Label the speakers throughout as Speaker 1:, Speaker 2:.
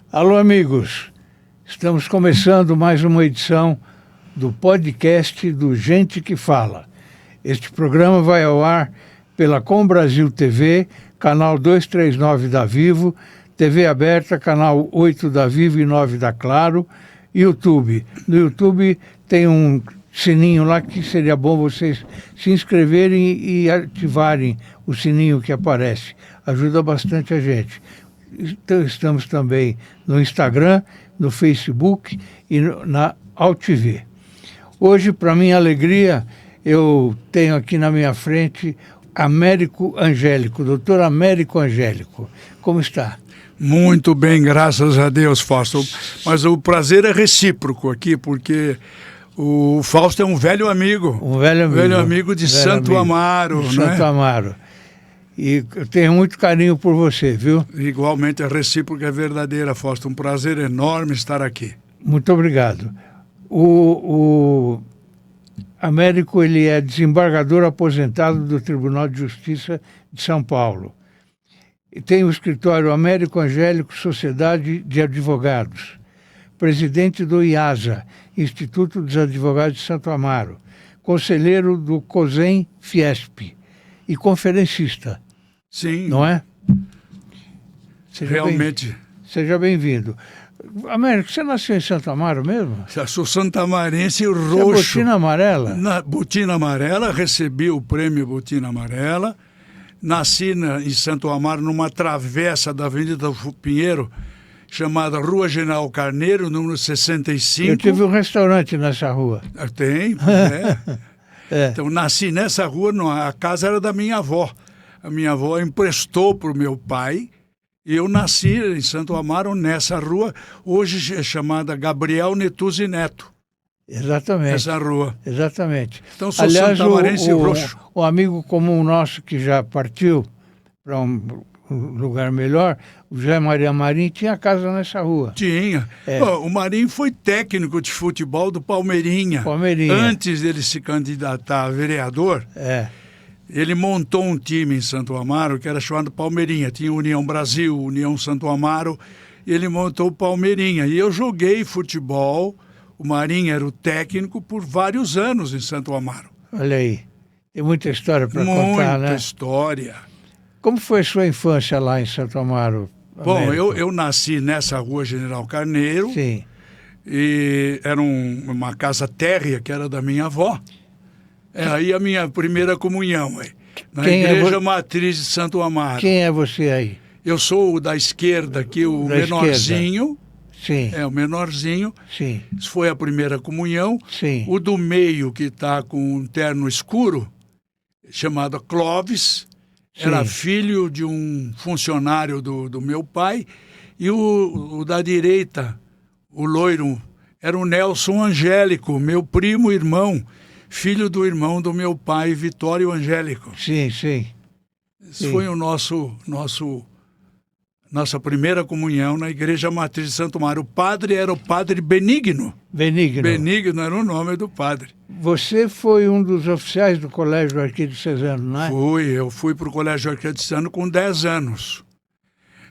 Speaker 1: Alô, amigos. Estamos começando mais uma edição do podcast do Gente que Fala. Este programa vai ao ar pela Com Brasil TV, canal 239 da Vivo, TV aberta, canal 8 da Vivo e 9 da Claro, YouTube. No YouTube tem um sininho lá que seria bom vocês se inscreverem e ativarem o sininho que aparece. Ajuda bastante a gente. Então, estamos também no Instagram, no Facebook e na AltV. Hoje, para minha alegria, eu tenho aqui na minha frente Américo Angélico, doutor Américo Angélico. Como está?
Speaker 2: Muito bem, graças a Deus, Fausto. Mas o prazer é recíproco aqui, porque o Fausto é um velho amigo.
Speaker 1: Um velho amigo.
Speaker 2: Velho amigo de Santo Amaro.
Speaker 1: De Santo Amaro. E eu tenho muito carinho por você, viu?
Speaker 2: Igualmente, a recíproca é verdadeira, Fausto. Um prazer enorme estar aqui.
Speaker 1: Muito obrigado. O Américo, ele é desembargador aposentado do Tribunal de Justiça de São Paulo. E tem o escritório Américo Angélico Sociedade de Advogados. Presidente do IASA, Instituto dos Advogados de Santo Amaro. Conselheiro do COSEM Fiesp. E conferencista.
Speaker 2: Sim.
Speaker 1: Não é?
Speaker 2: Realmente.
Speaker 1: Seja bem-vindo. Américo, você nasceu em Santo Amaro mesmo?
Speaker 2: Eu sou santamarense roxo.
Speaker 1: Você é botina amarela?
Speaker 2: Na botina amarela, recebi o prêmio Botina Amarela. Nasci em Santo Amaro, numa travessa da Avenida Pinheiro, chamada Rua General Carneiro, número 65.
Speaker 1: Eu tive um restaurante nessa rua.
Speaker 2: Tem, Então, nasci nessa rua, a casa era da minha avó. A minha avó emprestou para o meu pai e eu nasci em Santo Amaro, nessa rua, hoje é chamada Gabriel Netuzzi Neto.
Speaker 1: Exatamente.
Speaker 2: Essa rua.
Speaker 1: Exatamente.
Speaker 2: Então, sou
Speaker 1: aliás,
Speaker 2: santamarense roxo.
Speaker 1: O amigo comum nosso que já partiu para um lugar melhor, o José Maria Marim, tinha casa nessa rua.
Speaker 2: Tinha. O Marim foi técnico de futebol do Palmeirinha. Antes dele se candidatar a vereador, ele montou um time em Santo Amaro que era chamado Palmeirinha. Tinha União Brasil, União Santo Amaro, e ele montou o Palmeirinha. E eu joguei futebol, o Marim era o técnico por vários anos em Santo Amaro.
Speaker 1: Olha aí, tem muita história para contar, né?
Speaker 2: Muita história.
Speaker 1: Como foi a sua infância lá em Santo Amaro?
Speaker 2: Bom, eu nasci nessa Rua General Carneiro.
Speaker 1: Sim.
Speaker 2: E era uma casa térrea que era da minha avó. Aí a minha primeira comunhão, na Igreja Matriz de Santo Amaro.
Speaker 1: Quem é você aí?
Speaker 2: Eu sou o da esquerda aqui, o menorzinho.
Speaker 1: Sim.
Speaker 2: O menorzinho.
Speaker 1: Sim.
Speaker 2: Isso foi a primeira comunhão.
Speaker 1: Sim.
Speaker 2: O do meio, que está com um terno escuro, chamado Clóvis. Era filho de um funcionário do meu pai. E o da direita, o loiro, era o Nelson Angélico, meu primo irmão, filho do irmão do meu pai, Vitório Angélico.
Speaker 1: Sim, sim.
Speaker 2: Esse foi o nossa primeira comunhão na Igreja Matriz de Santo Amaro. O padre era o padre Benigno. Benigno era o nome do padre.
Speaker 1: Você foi um dos oficiais do Colégio Arquidiocesano, não é?
Speaker 2: Eu fui para o Colégio Arquidiocesano com 10 anos.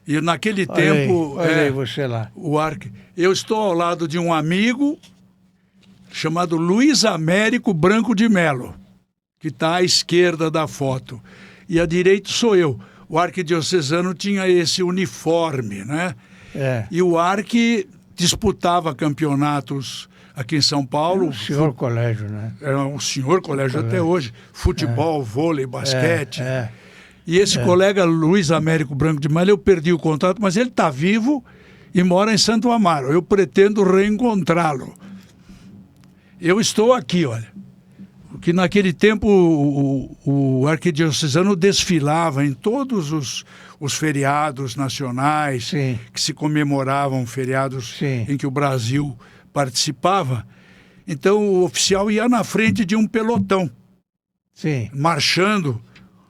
Speaker 2: E naquele
Speaker 1: Olha
Speaker 2: tempo...
Speaker 1: aí você lá.
Speaker 2: Eu estou ao lado de um amigo chamado Luiz Américo Branco de Melo, que está à esquerda da foto. E à direita sou eu. O arquidiocesano tinha esse uniforme, né? E o arqui disputava campeonatos aqui em São Paulo.
Speaker 1: É um senhor colégio, né?
Speaker 2: Era um senhor colégio até hoje. Futebol, vôlei, basquete. E esse colega Luiz Américo Branco de Melo, eu perdi o contato, mas ele está vivo e mora em Santo Amaro. Eu pretendo reencontrá-lo. Eu estou aqui, olha. Que naquele tempo o arquidiocesano desfilava em todos os feriados nacionais.
Speaker 1: Sim.
Speaker 2: Que se comemoravam, feriados em que o Brasil participava. Então o oficial ia na frente de um pelotão, marchando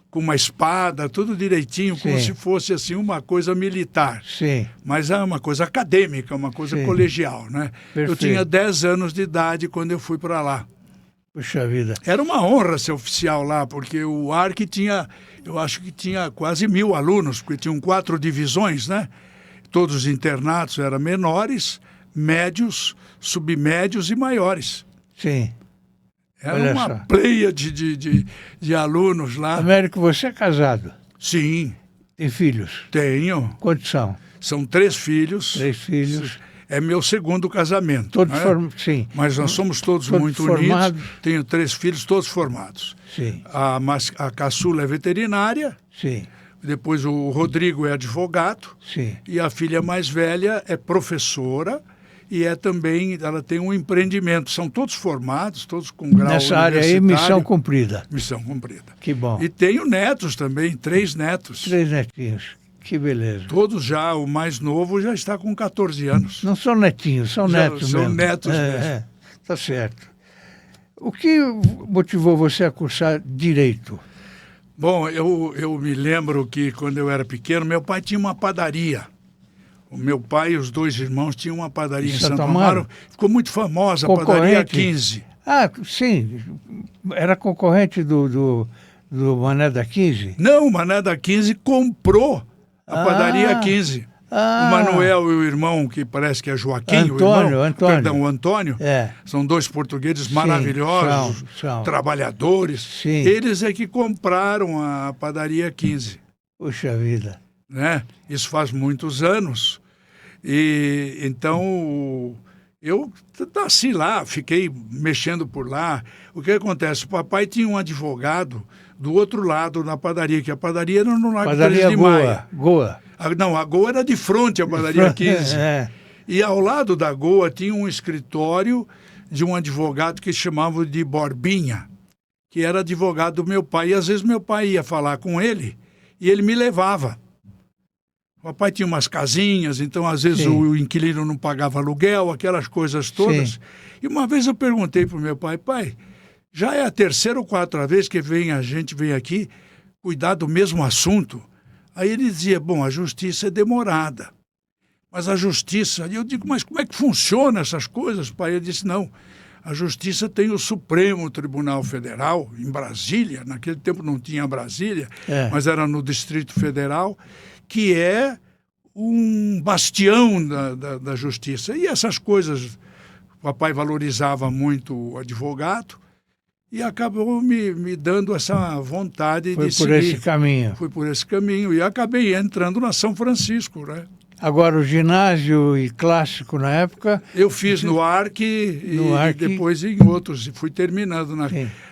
Speaker 2: com uma espada, tudo direitinho, como se fosse assim uma coisa militar. Mas é uma coisa acadêmica, uma coisa colegial, né?
Speaker 1: Perfeito.
Speaker 2: Eu tinha 10 anos de idade quando eu fui para lá.
Speaker 1: Puxa vida.
Speaker 2: Era uma honra ser oficial lá, porque o ARC tinha, eu acho que tinha quase 1000 alunos, porque tinham 4 divisões, né? Todos os internatos eram menores, médios, submédios e maiores.
Speaker 1: Sim.
Speaker 2: Era uma pleia de alunos lá.
Speaker 1: Américo, você é casado?
Speaker 2: Sim.
Speaker 1: Tem filhos?
Speaker 2: Tenho.
Speaker 1: Quantos são?
Speaker 2: São 3 filhos.
Speaker 1: 3 filhos.
Speaker 2: É meu segundo casamento.
Speaker 1: Todos
Speaker 2: né?
Speaker 1: Sim.
Speaker 2: Mas nós somos todos muito
Speaker 1: formados.
Speaker 2: unidos. Tenho 3 filhos, todos formados.
Speaker 1: Sim.
Speaker 2: A caçula é veterinária.
Speaker 1: Sim.
Speaker 2: Depois o Rodrigo é advogado.
Speaker 1: Sim.
Speaker 2: E a filha mais velha é professora. E também, ela tem um empreendimento. São todos formados, todos com grau
Speaker 1: nessa área aí, missão cumprida.
Speaker 2: Missão cumprida.
Speaker 1: Que bom.
Speaker 2: E tenho netos também, 3 netos.
Speaker 1: 3 netinhos. Que beleza.
Speaker 2: Todos já, o mais novo já está com 14 anos.
Speaker 1: Não são netinhos, são netos
Speaker 2: são
Speaker 1: mesmo.
Speaker 2: Netos mesmo.
Speaker 1: Tá certo. O que motivou você a cursar Direito?
Speaker 2: Bom, eu me lembro que quando eu era pequeno, meu pai tinha uma padaria. O meu pai e os 2 irmãos tinham uma padaria em Santo Amaro. Ficou muito famosa, a padaria 15.
Speaker 1: Ah, sim. Era concorrente do Mané da 15?
Speaker 2: Não, o Mané da 15 comprou a padaria 15. O Manuel e o irmão, que parece que é Joaquim,
Speaker 1: Antônio.
Speaker 2: Perdão, o Antônio,
Speaker 1: é.
Speaker 2: São 2 portugueses maravilhosos,
Speaker 1: são.
Speaker 2: trabalhadores.
Speaker 1: Sim.
Speaker 2: Eles é que compraram a padaria 15.
Speaker 1: Puxa vida.
Speaker 2: Né? Isso faz muitos anos. E então eu nasci lá, fiquei mexendo por lá. O que acontece? O papai tinha um advogado do outro lado da padaria, que a padaria era no Largo 13 de Maio.
Speaker 1: Goa.
Speaker 2: Não, a Goa era de frente à padaria 15. E ao lado da Goa tinha um escritório de um advogado que chamavam de Borbinha, que era advogado do meu pai. E às vezes meu pai ia falar com ele e ele me levava. O papai tinha umas casinhas, então às vezes o inquilino não pagava aluguel, aquelas coisas todas. Sim. E uma vez eu perguntei para o meu pai, já é a 3ª ou 4ª vez que a gente vem aqui cuidar do mesmo assunto? Aí ele dizia, bom, a justiça é demorada. Mas a justiça... Eu digo, mas como é que funciona essas coisas, pai? Ele disse, não, a justiça tem o Supremo Tribunal Federal, em Brasília, naquele tempo não tinha Brasília, mas era no Distrito Federal, que é um bastião da justiça. E essas coisas, o papai valorizava muito o advogado e acabou me dando essa vontade de seguir.
Speaker 1: Foi por esse caminho.
Speaker 2: Fui por esse caminho e acabei entrando na São Francisco, né?
Speaker 1: Agora, o ginásio e clássico na época...
Speaker 2: Eu fiz no Arc e depois em outros. E fui terminando.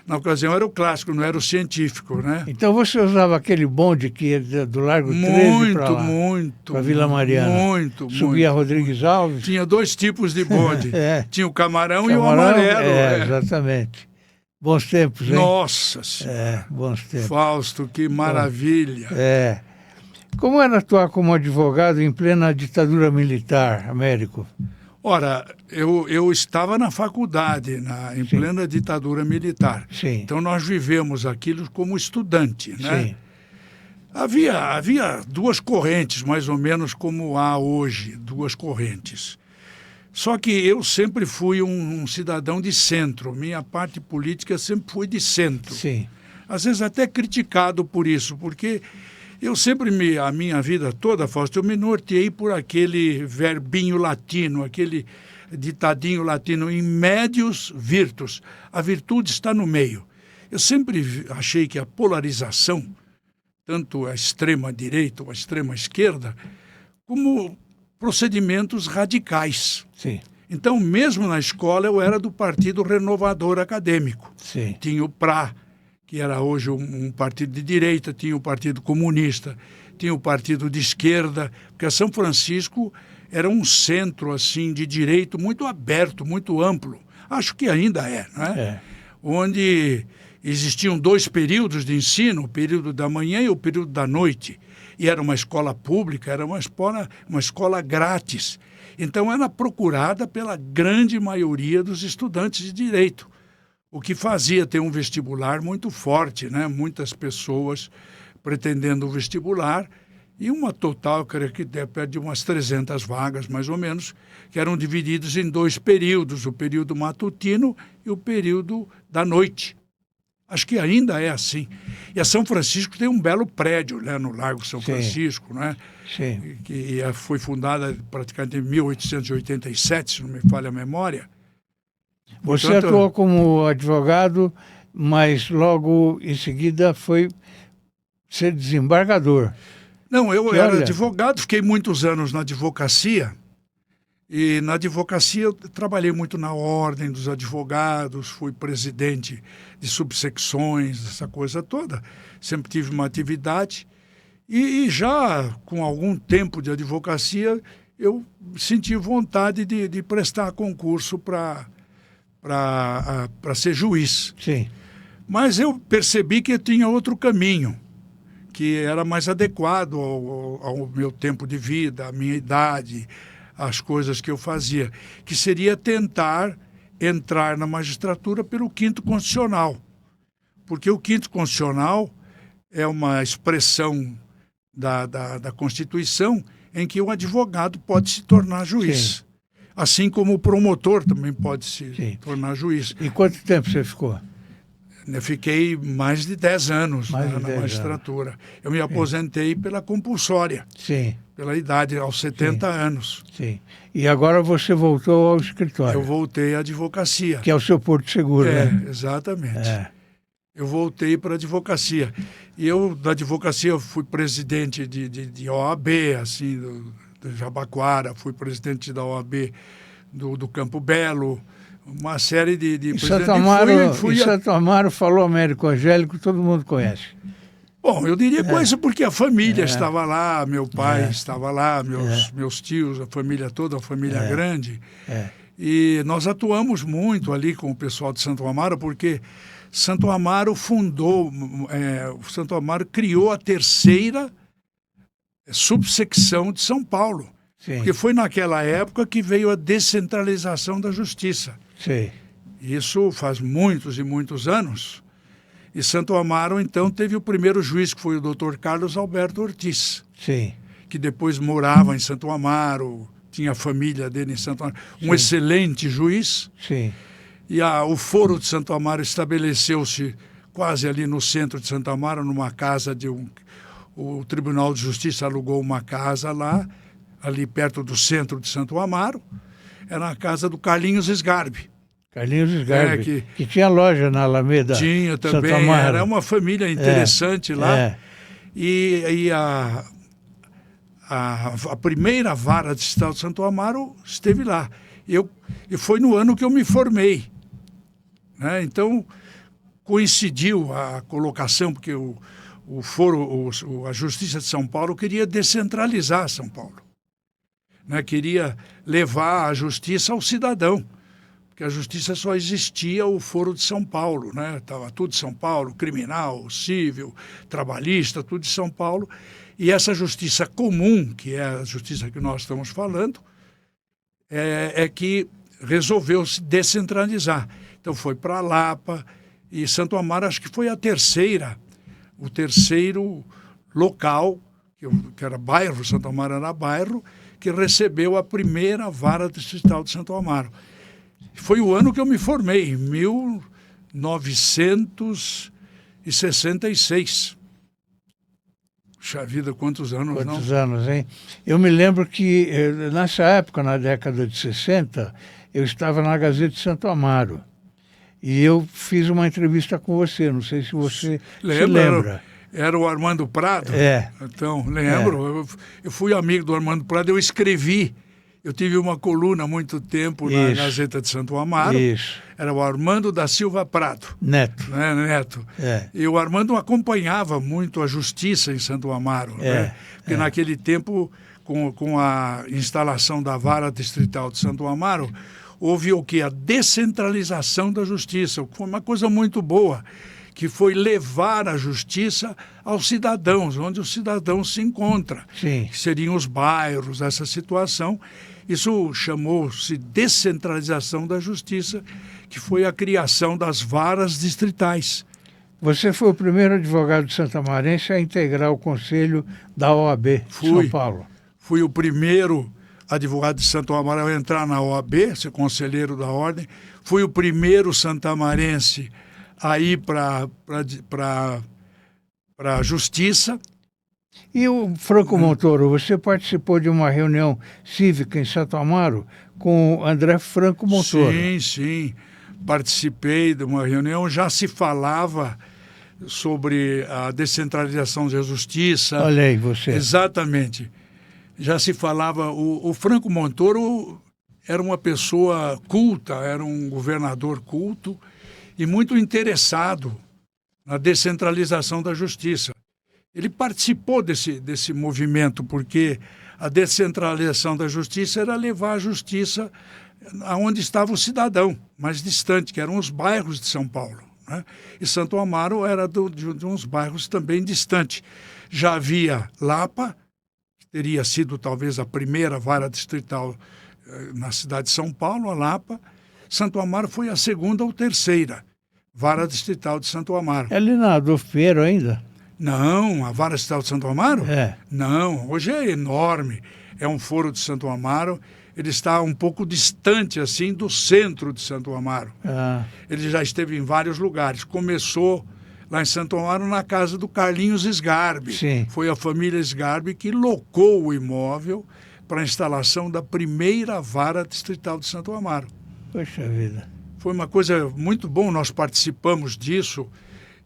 Speaker 2: Na ocasião era o clássico, não era o científico, né?
Speaker 1: Então você usava aquele bonde que ia do Largo 13 para lá?
Speaker 2: Muito.
Speaker 1: Para Vila Mariana?
Speaker 2: Muito.
Speaker 1: Subia Rodrigues Alves?
Speaker 2: Tinha 2 tipos de bonde. Tinha o camarão e o amarelo.
Speaker 1: Exatamente. Bons tempos, hein?
Speaker 2: Nossa Senhora.
Speaker 1: Bons tempos.
Speaker 2: Fausto, que maravilha.
Speaker 1: Como era atuar como advogado em plena ditadura militar, Américo?
Speaker 2: Ora, eu estava na faculdade, em plena ditadura militar.
Speaker 1: Sim.
Speaker 2: Então nós vivemos aquilo como estudante, né?
Speaker 1: Sim.
Speaker 2: Havia 2 correntes, mais ou menos como há hoje, 2 correntes. Só que eu sempre fui um cidadão de centro. Minha parte política sempre foi de centro.
Speaker 1: Sim.
Speaker 2: Às vezes até criticado por isso, porque... Eu sempre, a minha vida toda, Fausto, eu me norteei por aquele verbinho latino, aquele ditadinho latino, in medius virtus. A virtude está no meio. Eu sempre achei que a polarização, tanto a extrema-direita ou a extrema-esquerda, como procedimentos radicais.
Speaker 1: Sim.
Speaker 2: Então, mesmo na escola, eu era do Partido Renovador Acadêmico.
Speaker 1: Sim.
Speaker 2: Tinha o PRA, que era hoje um partido de direita, tinha o Partido Comunista, tinha o partido de esquerda, porque São Francisco era um centro assim de direito muito aberto, muito amplo. Acho que ainda é, não é? Onde existiam 2 períodos de ensino, o período da manhã e o período da noite. E era uma escola pública, era uma escola grátis. Então era procurada pela grande maioria dos estudantes de direito. O que fazia ter um vestibular muito forte, né? Muitas pessoas pretendendo o vestibular e uma total, creio que perto de umas 300 vagas, mais ou menos, que eram divididos em 2 períodos, o período matutino e o período da noite. Acho que ainda é assim. E a São Francisco tem um belo prédio, né, no Largo São Francisco, né?
Speaker 1: Sim.
Speaker 2: Que foi fundada praticamente em 1887, se não me falha a memória.
Speaker 1: Você atuou como advogado, mas logo em seguida foi ser desembargador.
Speaker 2: Não, eu era advogado, fiquei muitos anos na advocacia. E na advocacia eu trabalhei muito na ordem dos advogados, fui presidente de subsecções, essa coisa toda. Sempre tive uma atividade. E já com algum tempo de advocacia, eu senti vontade de prestar concurso para ser juiz.
Speaker 1: Sim.
Speaker 2: Mas eu percebi que eu tinha outro caminho, que era mais adequado ao meu tempo de vida, à minha idade, às coisas que eu fazia, que seria tentar entrar na magistratura pelo Quinto Constitucional. Porque o Quinto Constitucional é uma expressão da Constituição em que o advogado pode se tornar juiz. Sim. Assim como o promotor também pode se tornar juiz.
Speaker 1: E quanto tempo você ficou?
Speaker 2: Eu fiquei mais de 10 anos na magistratura. Anos. Eu me aposentei pela compulsória.
Speaker 1: Sim.
Speaker 2: Pela idade, aos 70 anos.
Speaker 1: Sim. E agora você voltou ao escritório.
Speaker 2: Eu voltei à advocacia.
Speaker 1: Que é o seu porto seguro, né?
Speaker 2: Exatamente. Eu voltei para a advocacia. E eu, da advocacia, eu fui presidente de OAB, assim, do Jabaquara, fui presidente da OAB do Campo Belo, uma série de
Speaker 1: Santo Amaro falou Américo Angélico, todo mundo conhece.
Speaker 2: Bom, eu diria coisa porque a família estava lá, meu pai estava lá, meus tios, a família toda, a família grande. E nós atuamos muito ali com o pessoal de Santo Amaro, porque Santo Amaro Santo Amaro criou a terceira subsecção de São Paulo. Sim. Porque foi naquela época que veio a descentralização da justiça.
Speaker 1: Sim.
Speaker 2: Isso faz muitos e muitos anos. E Santo Amaro, então, teve o primeiro juiz, que foi o Dr. Carlos Alberto Ortiz.
Speaker 1: Sim.
Speaker 2: Que depois morava em Santo Amaro, tinha a família dele em Santo Amaro. Um excelente juiz.
Speaker 1: Sim.
Speaker 2: E o Foro de Santo Amaro estabeleceu-se quase ali no centro de Santo Amaro, numa casa o Tribunal de Justiça alugou uma casa lá, ali perto do centro de Santo Amaro. Era a casa do Carlinhos Sgarbi.
Speaker 1: Carlinhos Sgarbi, que tinha loja na Alameda.
Speaker 2: Tinha também,
Speaker 1: Santo Amaro.
Speaker 2: Era uma família interessante lá. E a primeira vara distrital de Santo Amaro esteve lá. E foi no ano que eu me formei. Né? Então, coincidiu a colocação, porque a Justiça de São Paulo queria descentralizar São Paulo. Né? Queria levar a justiça ao cidadão. Porque a justiça só existia o Foro de São Paulo, né? Estava tudo de São Paulo, criminal, civil, trabalhista, tudo de São Paulo. E essa justiça comum, que é a justiça que nós estamos falando, é que resolveu se descentralizar. Então foi para Lapa, e Santo Amaro acho que foi o terceiro local, que era bairro, Santo Amaro era bairro, que recebeu a primeira vara distrital de Santo Amaro. Foi o ano que eu me formei, em 1966. Puxa vida, quantos anos, não?
Speaker 1: Quantos anos, hein? Eu me lembro que, nessa época, na década de 60, eu estava na Gazeta de Santo Amaro. E eu fiz uma entrevista com você, não sei se você se lembra.
Speaker 2: Era o Armando Prado? Então, lembro. Eu fui amigo do Armando Prado, eu escrevi. Eu tive uma coluna há muito tempo na Gazeta de Santo Amaro.
Speaker 1: Isso.
Speaker 2: Era o Armando da Silva Prado.
Speaker 1: Neto.
Speaker 2: Né? Neto. E o Armando acompanhava muito a justiça em Santo Amaro. Né? Porque naquele tempo, com a instalação da Vara Distrital de Santo Amaro, houve o quê? A descentralização da justiça. Foi uma coisa muito boa, que foi levar a justiça aos cidadãos, onde o cidadão se encontra.
Speaker 1: Sim.
Speaker 2: Que seriam os bairros, essa situação. Isso chamou-se descentralização da justiça, que foi a criação das varas distritais.
Speaker 1: Você foi o primeiro advogado santamarense a integrar o conselho da OAB de São Paulo.
Speaker 2: Fui o primeiro advogado de Santo Amaro a entrar na OAB, ser conselheiro da ordem. Fui o primeiro santamarense a ir para a Justiça.
Speaker 1: E o Franco Montoro, você participou de uma reunião cívica em Santo Amaro com o André Franco Montoro?
Speaker 2: Sim, sim. Participei de uma reunião, já se falava sobre a descentralização da justiça.
Speaker 1: Olha aí, você.
Speaker 2: Exatamente. Já se falava, o Franco Montoro era uma pessoa culta, era um governador culto e muito interessado na descentralização da justiça. Ele participou desse movimento, porque a descentralização da justiça era levar a justiça aonde estava o cidadão, mais distante, que eram os bairros de São Paulo, né? E Santo Amaro era de uns bairros também distantes. Já havia Lapa, que teria sido talvez a primeira vara distrital na cidade de São Paulo, a Lapa. Santo Amaro foi a segunda ou terceira vara distrital de Santo Amaro.
Speaker 1: É ali na Adolfo Pinheiro ainda?
Speaker 2: Não, a vara distrital de Santo Amaro?
Speaker 1: É.
Speaker 2: Não, hoje é enorme. É um foro de Santo Amaro. Ele está um pouco distante, assim, do centro de Santo Amaro.
Speaker 1: Ah.
Speaker 2: Ele já esteve em vários lugares. Começou lá em Santo Amaro na casa do Carlinhos Sgarbi.
Speaker 1: Sim.
Speaker 2: Foi a família Sgarbi que locou o imóvel para a instalação da primeira vara distrital de Santo Amaro.
Speaker 1: Poxa vida.
Speaker 2: Foi uma coisa muito boa, nós participamos disso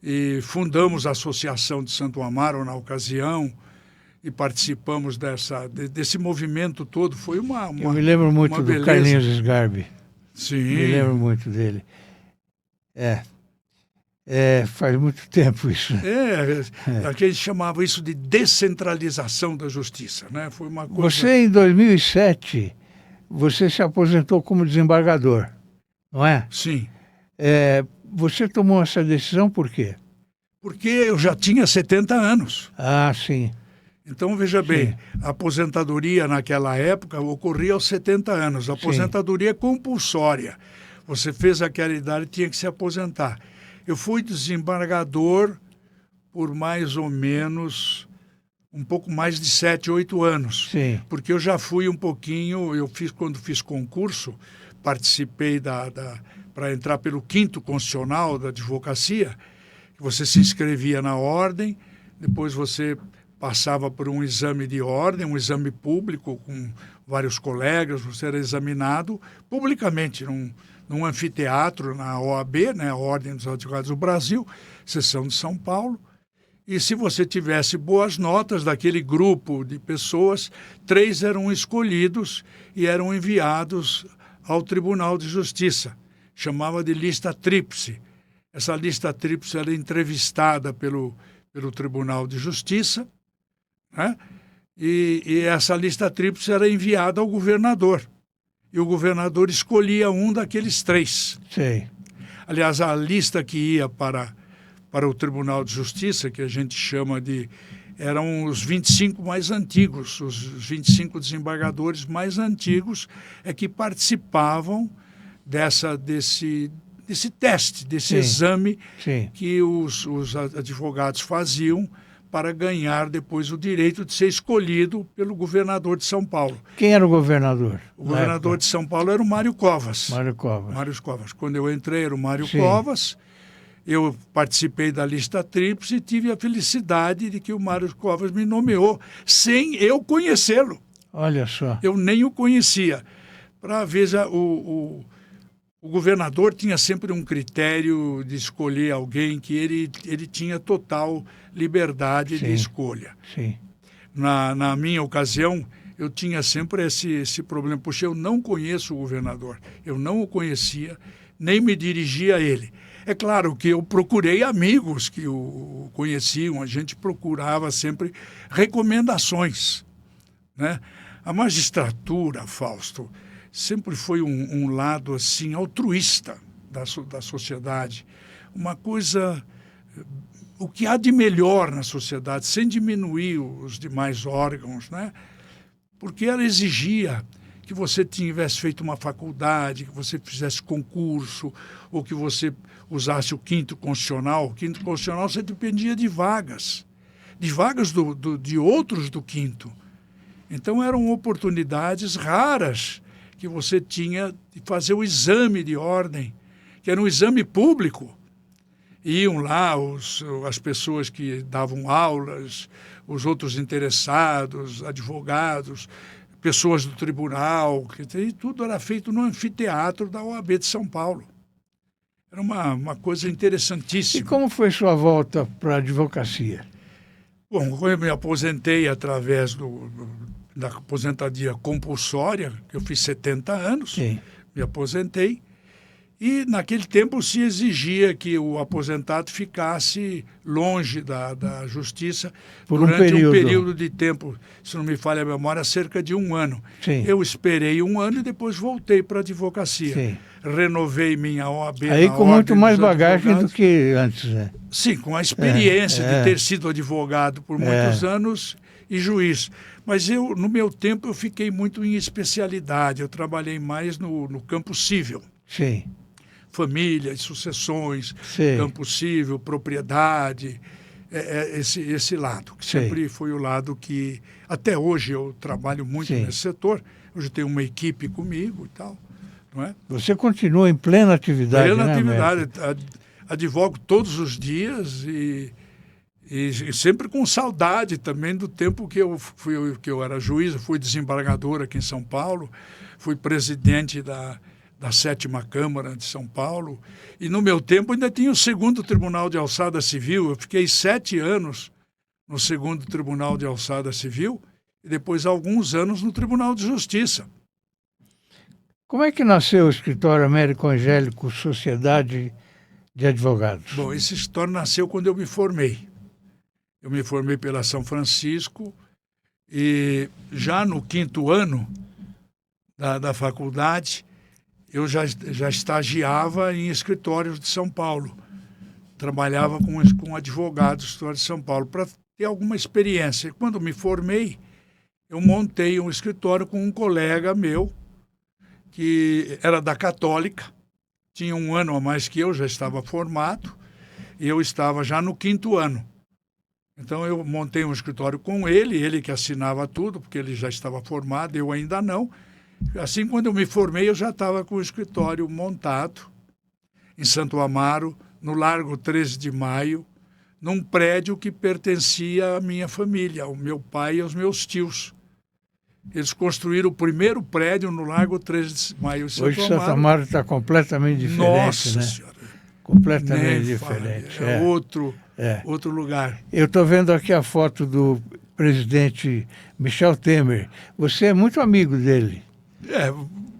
Speaker 2: e fundamos a Associação de Santo Amaro na ocasião e participamos desse movimento todo. Foi uma
Speaker 1: Eu me lembro muito do
Speaker 2: beleza.
Speaker 1: Carlinhos Sgarbi.
Speaker 2: Sim.
Speaker 1: Me lembro muito dele. Faz muito tempo isso.
Speaker 2: A gente chamava isso de descentralização da justiça, né? Foi uma coisa...
Speaker 1: Você, em 2007, você se aposentou como desembargador, não é?
Speaker 2: Sim.
Speaker 1: Você tomou essa decisão por quê?
Speaker 2: Porque eu já tinha 70 anos.
Speaker 1: Ah, sim.
Speaker 2: Então, veja bem, a aposentadoria naquela época ocorria aos 70 anos. A aposentadoria compulsória. Você fez aquela idade e tinha que se aposentar. Eu fui desembargador por mais ou menos um pouco mais de 7, 8 anos.
Speaker 1: Sim.
Speaker 2: Porque eu já fui um pouquinho, quando fiz concurso, participei para entrar pelo 5º Constitucional da Advocacia, você se inscrevia na ordem, depois você passava por um exame de ordem, um exame público com vários colegas, você era examinado publicamente num anfiteatro na OAB, né, a Ordem dos Advogados do Brasil, seção de São Paulo. E se você tivesse boas notas daquele grupo de pessoas, 3 eram escolhidos e eram enviados ao Tribunal de Justiça. Chamava de lista tríplice. Essa lista tríplice era entrevistada pelo Tribunal de Justiça, né? E essa lista tríplice era enviada ao governador. E o governador escolhia um daqueles 3.
Speaker 1: Sim.
Speaker 2: Aliás, a lista que ia para o Tribunal de Justiça, que a gente chama de... eram os 25 mais antigos, os 25 desembargadores mais antigos que participavam desse teste, desse exame que os advogados faziam para ganhar depois o direito de ser escolhido pelo governador de São Paulo.
Speaker 1: Quem era o governador?
Speaker 2: O governador de São Paulo era o Mário Covas.
Speaker 1: Mário Covas.
Speaker 2: Mário Covas. Quando eu entrei era o Mário Covas. Eu participei da lista tríplice e tive a felicidade de que o Mário Covas me nomeou sem eu conhecê-lo.
Speaker 1: Olha só.
Speaker 2: Eu nem o conhecia. Para ver, o governador tinha sempre um critério de escolher alguém que ele tinha total liberdade de escolha.
Speaker 1: Sim.
Speaker 2: Na minha ocasião, eu tinha sempre esse problema. Puxa, eu não conheço o governador. Eu não o conhecia, nem me dirigia a ele. É claro que eu procurei amigos que o conheciam, a gente procurava sempre recomendações, né? A magistratura, Fausto, sempre foi um lado assim altruísta da sociedade, uma coisa, o que há de melhor na sociedade, sem diminuir os demais órgãos, né? Porque ela exigia que você tivesse feito uma faculdade, que você fizesse concurso, ou que você usasse o 5º Constitucional. O 5º Constitucional você dependia de vagas de outros do 5º. Então eram oportunidades raras que você tinha de fazer o exame de ordem, que era um exame público. Iam lá as pessoas que davam aulas, os outros interessados, advogados, pessoas do tribunal, e tudo era feito no anfiteatro da OAB de São Paulo. Era uma coisa interessantíssima.
Speaker 1: E como foi sua volta para a advocacia?
Speaker 2: Bom, quando eu me aposentei através da aposentadoria compulsória, que eu fiz 70 anos,
Speaker 1: Sim.
Speaker 2: Me aposentei, e naquele tempo se exigia que o aposentado ficasse longe da justiça
Speaker 1: por
Speaker 2: durante um período de tempo, se não me falha a memória, cerca de 1 ano.
Speaker 1: Sim.
Speaker 2: Eu esperei 1 ano e depois voltei para a advocacia.
Speaker 1: Sim.
Speaker 2: Renovei minha OAB.
Speaker 1: Aí com muito mais bagagem do que antes, né?
Speaker 2: Sim, com a experiência de ter sido advogado por muitos anos e juiz. Mas no meu tempo, eu fiquei muito em especialidade. Eu trabalhei mais no campo civil.
Speaker 1: Sim.
Speaker 2: Famílias, sucessões,
Speaker 1: Sim.
Speaker 2: campo civil, propriedade, esse lado, que sempre foi o lado que, até hoje, eu trabalho muito nesse setor. Hoje tenho uma equipe comigo e tal, não é?
Speaker 1: Você continua em plena atividade,
Speaker 2: plena
Speaker 1: né,
Speaker 2: atividade.
Speaker 1: mestre?
Speaker 2: Advogo todos os dias e sempre com saudade também do tempo que eu era juiz. Eu fui desembargador aqui em São Paulo, fui presidente da 7ª Câmara de São Paulo, e no meu tempo ainda tinha o 2º Tribunal de Alçada Civil. Eu fiquei 7 anos no 2º Tribunal de Alçada Civil e depois alguns anos no Tribunal de Justiça.
Speaker 1: Como é que nasceu o Escritório Américo Angélico Sociedade de Advogados?
Speaker 2: Bom, esse escritório nasceu quando eu me formei. Eu me formei pela São Francisco e já no 5º ano da faculdade, eu já estagiava em escritórios de São Paulo. Trabalhava com advogados do escritório de São Paulo para ter alguma experiência. Quando me formei, eu montei um escritório com um colega meu, que era da Católica, tinha 1 ano a mais que eu, já estava formado, e eu estava já no 5º ano. Então eu montei um escritório com ele que assinava tudo, porque ele já estava formado, eu ainda não. Assim, quando eu me formei, eu já estava com o escritório montado em Santo Amaro, no Largo 13 de Maio, num prédio que pertencia à minha família, ao meu pai e aos meus tios. Eles construíram o primeiro prédio no Largo 13 de Maio.
Speaker 1: Hoje Santo Amaro está completamente diferente,
Speaker 2: Nossa
Speaker 1: né?
Speaker 2: Senhora.
Speaker 1: Completamente diferente.
Speaker 2: Outro lugar.
Speaker 1: Eu estou vendo aqui a foto do presidente Michel Temer. Você é muito amigo dele.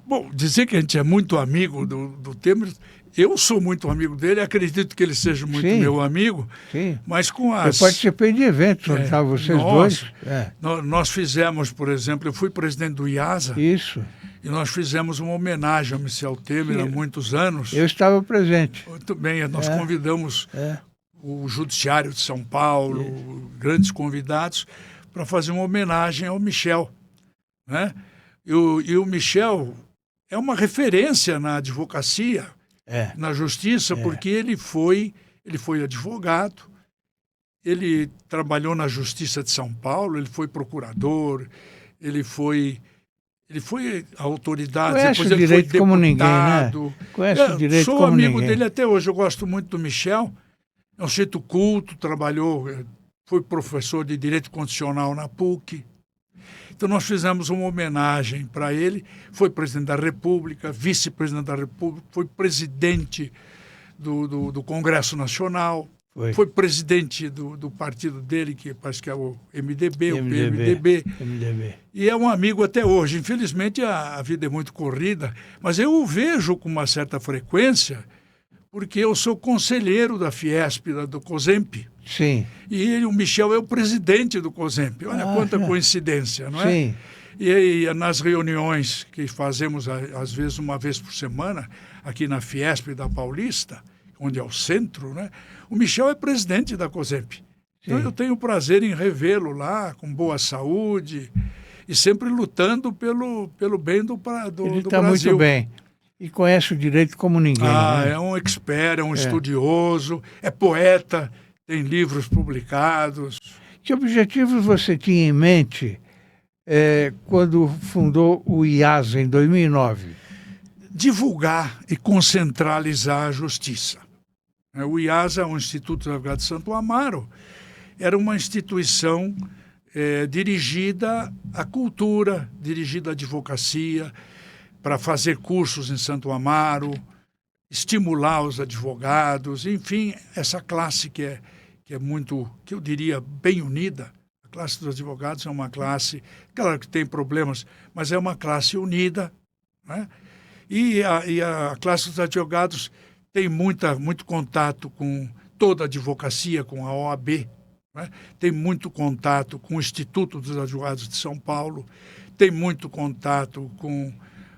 Speaker 2: Bom, dizer que a gente é muito amigo do Temer, eu sou muito amigo dele, acredito que ele seja muito meu amigo, mas com as...
Speaker 1: Eu participei de eventos onde estavam vocês dois.
Speaker 2: Nós fizemos, por exemplo, eu fui presidente do IASA.
Speaker 1: Isso.
Speaker 2: E nós fizemos uma homenagem ao Michel Temer há muitos anos.
Speaker 1: Eu estava presente.
Speaker 2: Muito bem, nós convidamos o Judiciário de São Paulo, grandes convidados, para fazer uma homenagem ao Michel, né? E o Michel é uma referência na advocacia, na justiça, porque ele foi advogado, ele trabalhou na Justiça de São Paulo, ele foi procurador, ele foi autoridade,
Speaker 1: Conhece
Speaker 2: depois
Speaker 1: o
Speaker 2: ele
Speaker 1: direito
Speaker 2: foi
Speaker 1: como
Speaker 2: deputado.
Speaker 1: ninguém, né? Conhece o direito
Speaker 2: Sou
Speaker 1: como
Speaker 2: amigo
Speaker 1: ninguém.
Speaker 2: dele até hoje, eu gosto muito do Michel, é um sujeito culto, foi professor de Direito Constitucional na PUC. Então nós fizemos uma homenagem para ele, foi presidente da República, vice-presidente da República, foi presidente do Congresso Nacional, foi presidente do partido dele, que parece que é o MDB, o PMDB. E é um amigo até hoje. Infelizmente a vida é muito corrida, mas eu o vejo com uma certa frequência, porque eu sou conselheiro da Fiesp, do COSEMP.
Speaker 1: Sim.
Speaker 2: E o Michel é o presidente do COSEMP. Olha quanta coincidência, não é?
Speaker 1: Sim.
Speaker 2: E nas reuniões que fazemos, às vezes, uma vez por semana, aqui na Fiesp da Paulista, onde é o centro, né? O Michel é presidente da COSEMP. Então eu tenho o prazer em revê-lo lá, com boa saúde, e sempre lutando pelo bem do Brasil.
Speaker 1: Ele está muito bem. E conhece o direito como ninguém. Né?
Speaker 2: É um expert, é um estudioso, é poeta, tem livros publicados.
Speaker 1: Que objetivos você tinha em mente quando fundou o IASA em 2009?
Speaker 2: Divulgar e concentralizar a justiça. O IASA, o Instituto dos Advogados de Santo Amaro, era uma instituição dirigida à cultura, dirigida à advocacia, para fazer cursos em Santo Amaro, estimular os advogados, enfim, essa classe que é muito, que eu diria, bem unida. A classe dos advogados é uma classe, claro que tem problemas, mas é uma classe unida, né? E a classe dos advogados tem muito contato com toda a advocacia, com a OAB, né? Tem muito contato com o Instituto dos Advogados de São Paulo, tem muito contato com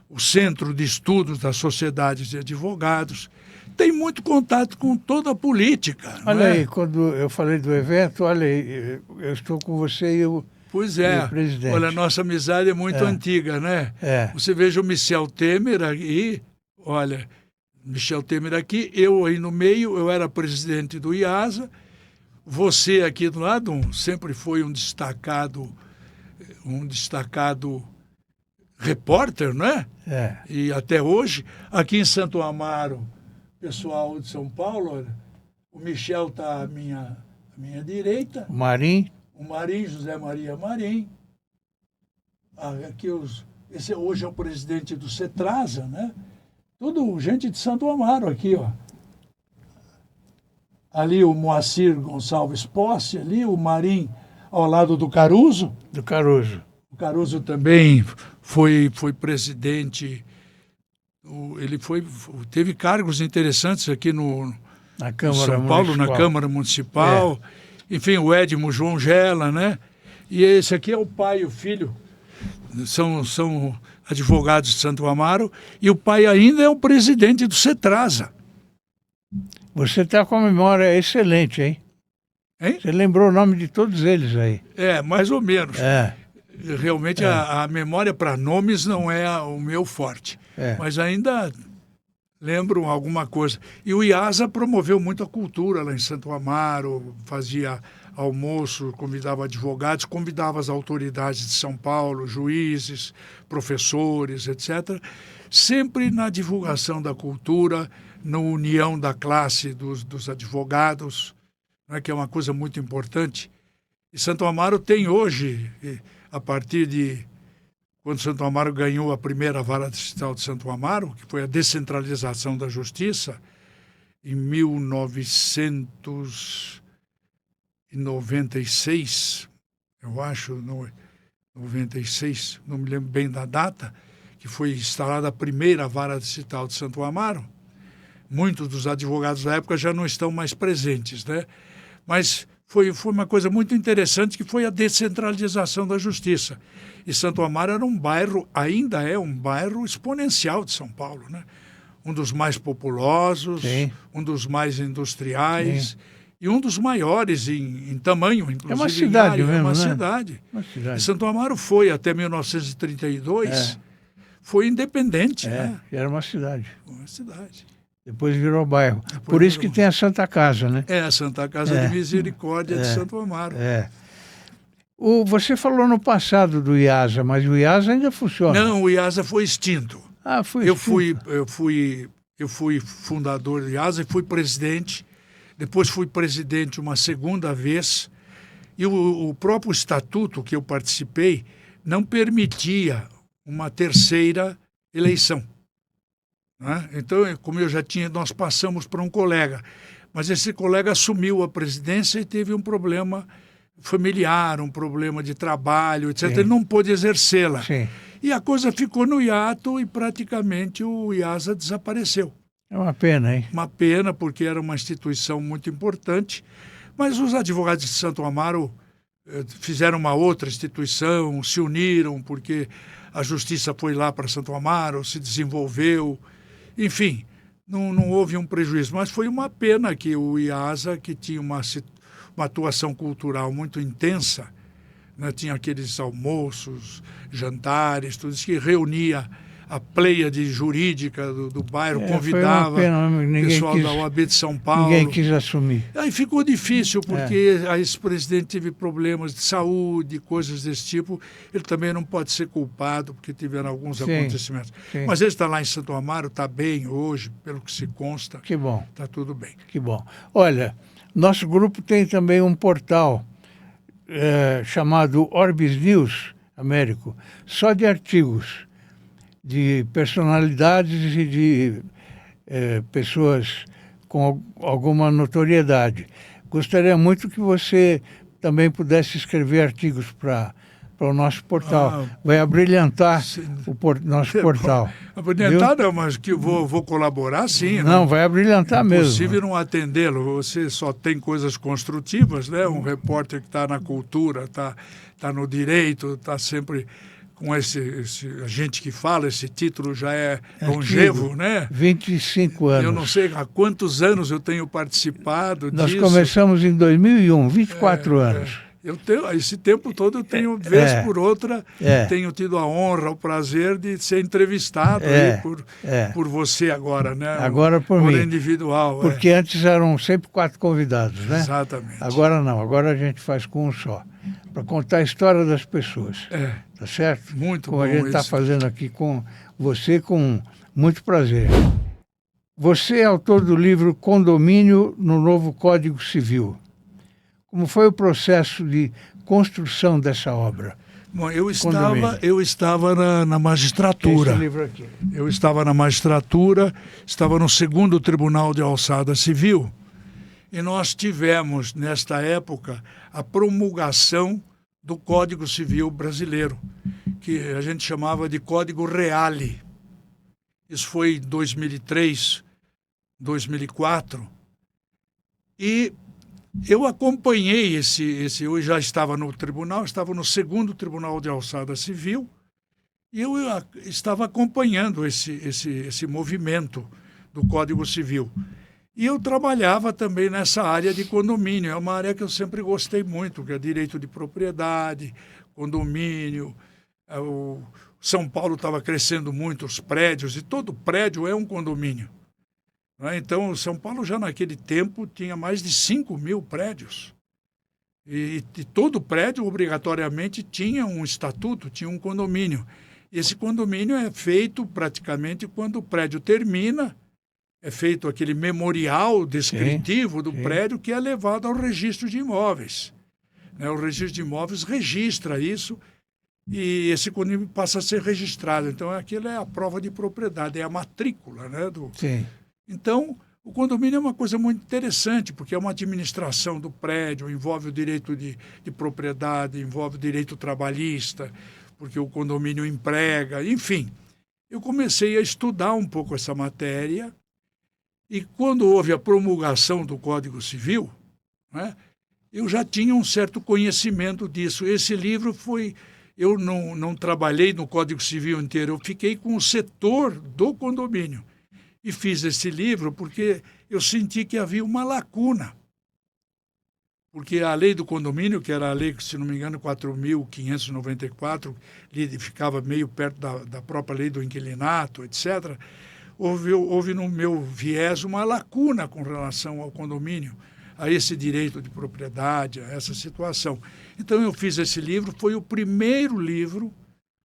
Speaker 2: o Centro de Estudos das Sociedades de Advogados, tem muito contato com toda a política.
Speaker 1: Olha aí, quando eu falei do evento, olha aí, eu estou com você e o presidente.
Speaker 2: Olha, a nossa amizade é muito antiga, né? Você veja o Michel Temer aí, olha, Michel Temer aqui, eu aí no meio, eu era presidente do IASA, você aqui do lado sempre foi um destacado repórter, não é? E até hoje, aqui em Santo Amaro, pessoal de São Paulo, olha, o Michel está à minha direita.
Speaker 1: O Marim,
Speaker 2: José Maria Marim. Aqui esse hoje é o presidente do CETRASA, né? Tudo gente de Santo Amaro aqui, ó. Ali o Moacir Gonçalves Posse, ali o Marim ao lado do Caruso. O Caruso também foi presidente, ele teve cargos interessantes aqui
Speaker 1: na Câmara
Speaker 2: São Paulo,
Speaker 1: Municipal.
Speaker 2: Na Câmara Municipal. Enfim, o Edmo João Gela, né? E esse aqui é o pai e o filho, são advogados de Santo Amaro, e o pai ainda é o presidente do CETRASA.
Speaker 1: Você está com a memória excelente, hein? Você lembrou o nome de todos eles aí.
Speaker 2: Mais ou menos. Realmente a memória para nomes não é o meu forte, mas ainda lembro alguma coisa. E o IASA promoveu muito a cultura lá em Santo Amaro, fazia almoço, convidava advogados, convidava as autoridades de São Paulo, juízes, professores, etc., sempre na divulgação da cultura, na união da classe dos advogados, né, que é uma coisa muito importante. E Santo Amaro tem hoje, a partir de quando Santo Amaro ganhou a primeira vara distrital de Santo Amaro, que foi a descentralização da justiça, em 1996, eu acho, 96, não me lembro bem da data, que foi instalada a primeira vara distrital de Santo Amaro. Muitos dos advogados da época já não estão mais presentes, né? Mas foi uma coisa muito interessante, que foi a descentralização da justiça. E Santo Amaro era um bairro, ainda é um bairro exponencial de São Paulo, né? Um dos mais populosos, um dos mais industriais e um dos maiores em tamanho, inclusive.
Speaker 1: É uma cidade mesmo,
Speaker 2: é uma
Speaker 1: né?
Speaker 2: cidade.
Speaker 1: Uma cidade.
Speaker 2: E Santo Amaro foi, até 1932, foi independente, né?
Speaker 1: Era uma cidade.
Speaker 2: Uma cidade.
Speaker 1: Depois virou bairro. Por isso que tem a Santa Casa, né?
Speaker 2: A Santa Casa de Misericórdia de Santo Amaro.
Speaker 1: Você falou no passado do IASA, mas o IASA ainda funciona.
Speaker 2: Não, o IASA foi extinto.
Speaker 1: Foi
Speaker 2: extinto. Eu fui fundador do IASA e fui presidente. Depois fui presidente uma segunda vez. E o próprio estatuto que eu participei não permitia uma terceira eleição. Então, como nós passamos para um colega, mas esse colega assumiu a presidência e teve um problema familiar, um problema de trabalho, etc. Ele não pôde exercê-la. E a coisa ficou no hiato e praticamente o IASA desapareceu.
Speaker 1: É uma pena, hein?
Speaker 2: Uma pena, porque era uma instituição muito importante, mas os advogados de Santo Amaro fizeram uma outra instituição, se uniram, porque a justiça foi lá para Santo Amaro, se desenvolveu. Enfim, não houve um prejuízo, mas foi uma pena que o IASA, que tinha uma atuação cultural muito intensa, né, tinha aqueles almoços, jantares, tudo isso que reunia a pleiade jurídica do bairro convidava o pessoal da OAB de São Paulo.
Speaker 1: Ninguém quis assumir.
Speaker 2: Aí ficou difícil, porque aí esse presidente teve problemas de saúde, coisas desse tipo. Ele também não pode ser culpado, porque tiveram alguns acontecimentos. Sim. Mas ele está lá em Santo Amaro, está bem hoje, pelo que se consta.
Speaker 1: Que bom.
Speaker 2: Está tudo bem.
Speaker 1: Que bom. Olha, nosso grupo tem também um portal chamado Orbis News, Américo, só de artigos de personalidades e de pessoas com alguma notoriedade. Gostaria muito que você também pudesse escrever artigos para o nosso portal. Vai abrilhantar nosso portal.
Speaker 2: Abrilhantar não, mas que vou colaborar sim.
Speaker 1: Não, vai abrilhantar mesmo.
Speaker 2: É impossível não atendê-lo. Você só tem coisas construtivas, né? Um repórter que está na cultura, está no direito, está sempre com a gente que fala, esse título já é longevo, né?
Speaker 1: 25 anos.
Speaker 2: Eu não sei há quantos anos eu tenho participado disso.
Speaker 1: Nós começamos em 2001, 24 anos.
Speaker 2: Eu tenho, esse tempo todo eu tenho, vez por outra, tenho tido a honra, o prazer de ser entrevistado por você agora, né?
Speaker 1: Agora por mim.
Speaker 2: Individual.
Speaker 1: Porque antes eram sempre 4 convidados, né?
Speaker 2: Exatamente.
Speaker 1: Agora não, agora a gente faz com um só. Para contar a história das pessoas. Tá certo?
Speaker 2: Muito
Speaker 1: Como
Speaker 2: bom.
Speaker 1: a gente está fazendo aqui com você, com muito prazer. Você é autor do livro Condomínio no Novo Código Civil. Como foi o processo de construção dessa obra?
Speaker 2: Bom, eu estava na magistratura.
Speaker 1: Esse livro aqui.
Speaker 2: Eu estava na magistratura, estava no 2º Tribunal de Alçada Civil, e nós tivemos, nesta época, a promulgação do Código Civil brasileiro, que a gente chamava de Código Reale. Isso foi em 2003, 2004. E eu acompanhei eu já estava no tribunal, estava no 2º Tribunal de Alçada Civil, e eu estava acompanhando esse movimento do Código Civil. E eu trabalhava também nessa área de condomínio, é uma área que eu sempre gostei muito, que é direito de propriedade, condomínio. O São Paulo estava crescendo muito, os prédios, e todo prédio é um condomínio. Então, São Paulo já naquele tempo tinha mais de 5.000 prédios. E todo prédio, obrigatoriamente, tinha um estatuto, tinha um condomínio. Esse condomínio é feito praticamente quando o prédio termina, é feito aquele memorial descritivo do prédio que é levado ao registro de imóveis. O registro de imóveis registra isso e esse condomínio passa a ser registrado. Então, aquilo é a prova de propriedade, é a matrícula, né?
Speaker 1: Sim.
Speaker 2: Então, o condomínio é uma coisa muito interessante, porque é uma administração do prédio, envolve o direito de propriedade, envolve o direito trabalhista, porque o condomínio emprega, enfim. Eu comecei a estudar um pouco essa matéria e quando houve a promulgação do Código Civil, né, eu já tinha um certo conhecimento disso. Esse livro foi... Eu não trabalhei no Código Civil inteiro, eu fiquei com o setor do condomínio. E fiz esse livro porque eu senti que havia uma lacuna. Porque a lei do condomínio, que era a lei, se não me engano, 4.594, ficava meio perto da própria lei do inquilinato, etc., houve no meu viés uma lacuna com relação ao condomínio, a esse direito de propriedade, a essa situação. Então eu fiz esse livro, foi o primeiro livro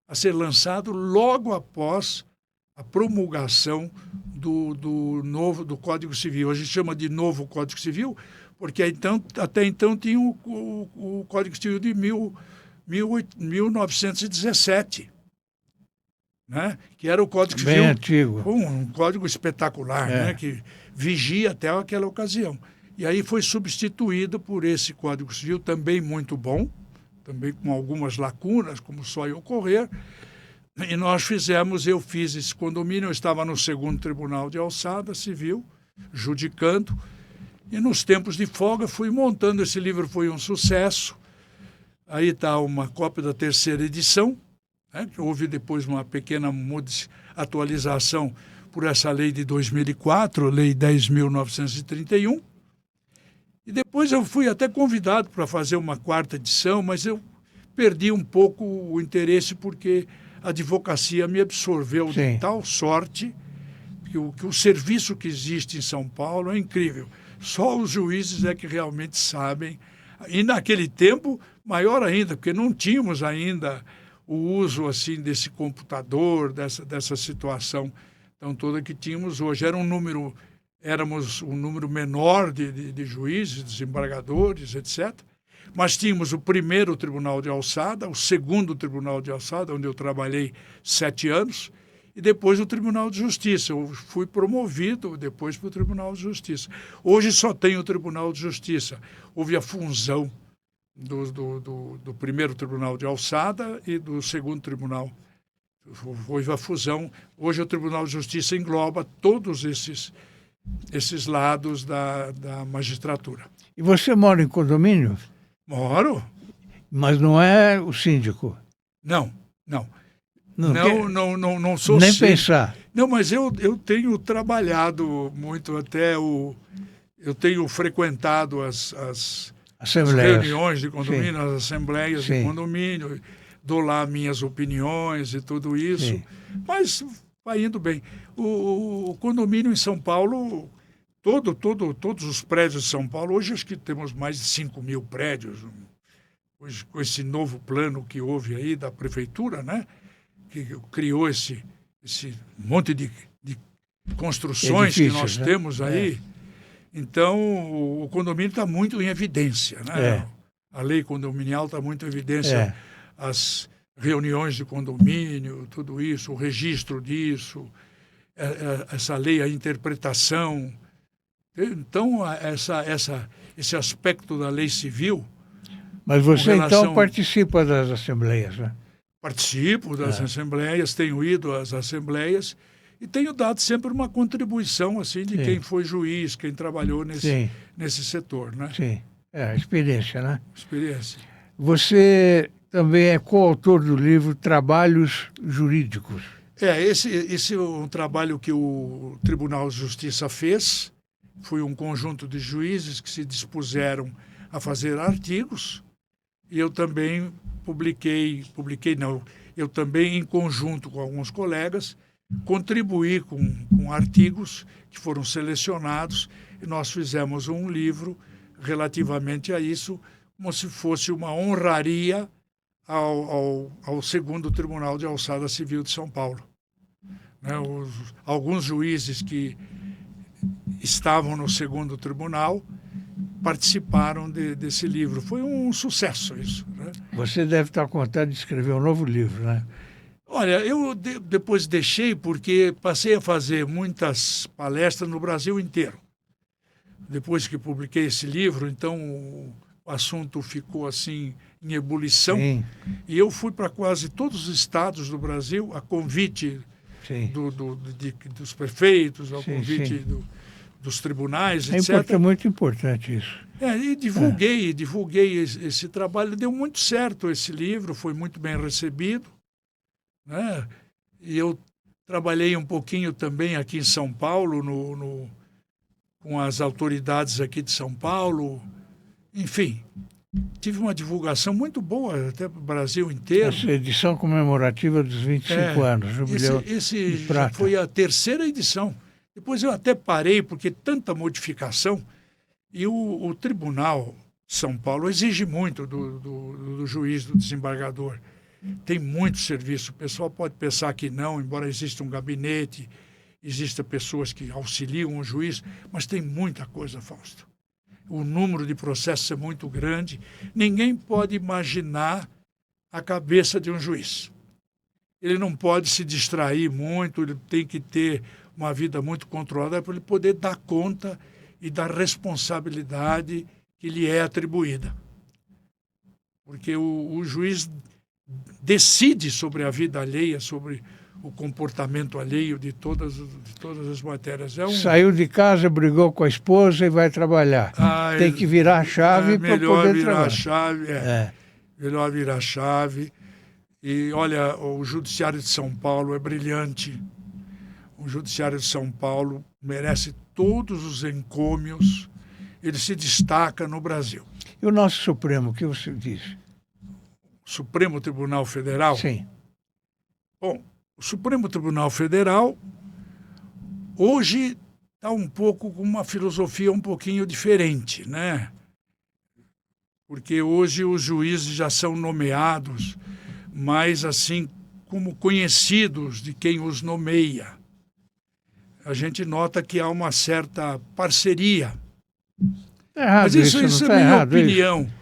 Speaker 2: a ser lançado logo após a promulgação do Código Civil. A gente chama de novo Código Civil, porque até então tinha o Código Civil de 1917, né? Que era o Código Civil...
Speaker 1: Bem antigo.
Speaker 2: Um código espetacular, né? Que vigia até aquela ocasião. E aí foi substituído por esse Código Civil, também muito bom, também com algumas lacunas, como só ia ocorrer. E eu fiz esse condomínio, eu estava no 2º Tribunal de Alçada Civil, judicando, e nos tempos de folga fui montando. Esse livro, foi um sucesso. Aí está uma cópia da 3ª edição, né, que houve depois uma pequena atualização por essa lei de 2004, Lei 10.931. E depois eu fui até convidado para fazer uma 4ª edição, mas eu perdi um pouco o interesse porque a advocacia me absorveu de tal sorte que o serviço que existe em São Paulo é incrível. Só os juízes é que realmente sabem. E naquele tempo, maior ainda, porque não tínhamos ainda o uso assim desse computador, dessa situação tão toda que tínhamos hoje. Éramos um número menor de juízes, desembargadores, etc. Mas tínhamos o primeiro Tribunal de Alçada, o segundo Tribunal de Alçada, onde eu trabalhei 7 anos, e depois o Tribunal de Justiça. Eu fui promovido depois para o Tribunal de Justiça. Hoje só tem o Tribunal de Justiça. Houve a fusão do primeiro Tribunal de Alçada e do segundo Tribunal. Houve a fusão. Hoje o Tribunal de Justiça engloba todos esses lados da magistratura.
Speaker 1: E você mora em condomínio?
Speaker 2: Moro.
Speaker 1: Mas não é o síndico?
Speaker 2: Não. Não sou
Speaker 1: nem
Speaker 2: síndico.
Speaker 1: Pensar.
Speaker 2: Não, mas eu tenho trabalhado muito eu tenho frequentado as reuniões de condomínio, as assembleias de condomínio, dou lá minhas opiniões e tudo isso, mas vai indo bem. O condomínio em São Paulo, todos os prédios de São Paulo, hoje acho que temos mais de 5.000 prédios, hoje, com esse novo plano que houve aí da prefeitura, né? Que criou esse monte de construções que nós temos aí. Então, o condomínio está muito em evidência, né? A lei condominial está muito em evidência. As reuniões de condomínio, tudo isso, o registro disso, essa lei, a interpretação. Então, esse aspecto da lei civil...
Speaker 1: Mas você, então, participa das assembleias, né?
Speaker 2: Participo das assembleias, tenho ido às assembleias e tenho dado sempre uma contribuição assim, de quem foi juiz, quem trabalhou nesse setor, né?
Speaker 1: Sim, experiência, né?
Speaker 2: Experiência.
Speaker 1: Você também é coautor do livro Trabalhos Jurídicos.
Speaker 2: Esse é um trabalho que o Tribunal de Justiça fez. Foi um conjunto de juízes que se dispuseram a fazer artigos e eu também eu também, em conjunto com alguns colegas, contribuí com artigos que foram selecionados e nós fizemos um livro relativamente a isso, como se fosse uma honraria ao segundo Tribunal de Alçada Civil de São Paulo. Né? Alguns juízes que estavam no segundo tribunal participaram desse livro. Foi um sucesso isso, né?
Speaker 1: Você deve estar com vontade de escrever um novo livro, né?
Speaker 2: Olha, eu depois deixei porque passei a fazer muitas palestras no Brasil inteiro. Depois que publiquei esse livro, então o assunto ficou assim em ebulição.
Speaker 1: Sim.
Speaker 2: E eu fui para quase todos os estados do Brasil, a convite dos prefeitos, ao convite dos tribunais, etc.
Speaker 1: É muito importante isso.
Speaker 2: E divulguei esse trabalho. Deu muito certo esse livro, foi muito bem recebido, né? E eu trabalhei um pouquinho também aqui em São Paulo, com as autoridades aqui de São Paulo. Enfim, tive uma divulgação muito boa até para o Brasil inteiro.
Speaker 1: Essa edição comemorativa dos 25 anos, Jubileu
Speaker 2: esse
Speaker 1: de Prata.
Speaker 2: Foi a terceira edição. Depois eu até parei, porque tanta modificação. E o Tribunal de São Paulo exige muito do juiz, do desembargador. Tem muito serviço. O pessoal pode pensar que não, embora exista um gabinete, existam pessoas que auxiliam o juiz, mas tem muita coisa, Fausto. O número de processos é muito grande. Ninguém pode imaginar a cabeça de um juiz. Ele não pode se distrair muito, ele tem que ter uma vida muito controlada para ele poder dar conta e da responsabilidade que lhe é atribuída. Porque o juiz decide sobre a vida alheia, sobre o comportamento alheio de todas as matérias.
Speaker 1: Saiu de casa, brigou com a esposa e vai trabalhar. Tem que virar a chave para poder trabalhar.
Speaker 2: Melhor virar a chave. E, olha, o Judiciário de São Paulo é brilhante. O Judiciário de São Paulo merece todos os encômios. Ele se destaca no Brasil.
Speaker 1: E o nosso Supremo, o que você diz?
Speaker 2: Supremo Tribunal Federal?
Speaker 1: Sim.
Speaker 2: Bom, o Supremo Tribunal Federal hoje está um pouco com uma filosofia um pouquinho diferente, né? Porque hoje os juízes já são nomeados, mas assim como conhecidos de quem os nomeia. A gente nota que há uma certa parceria.
Speaker 1: Mas
Speaker 2: isso é minha
Speaker 1: errado,
Speaker 2: opinião.
Speaker 1: Isso.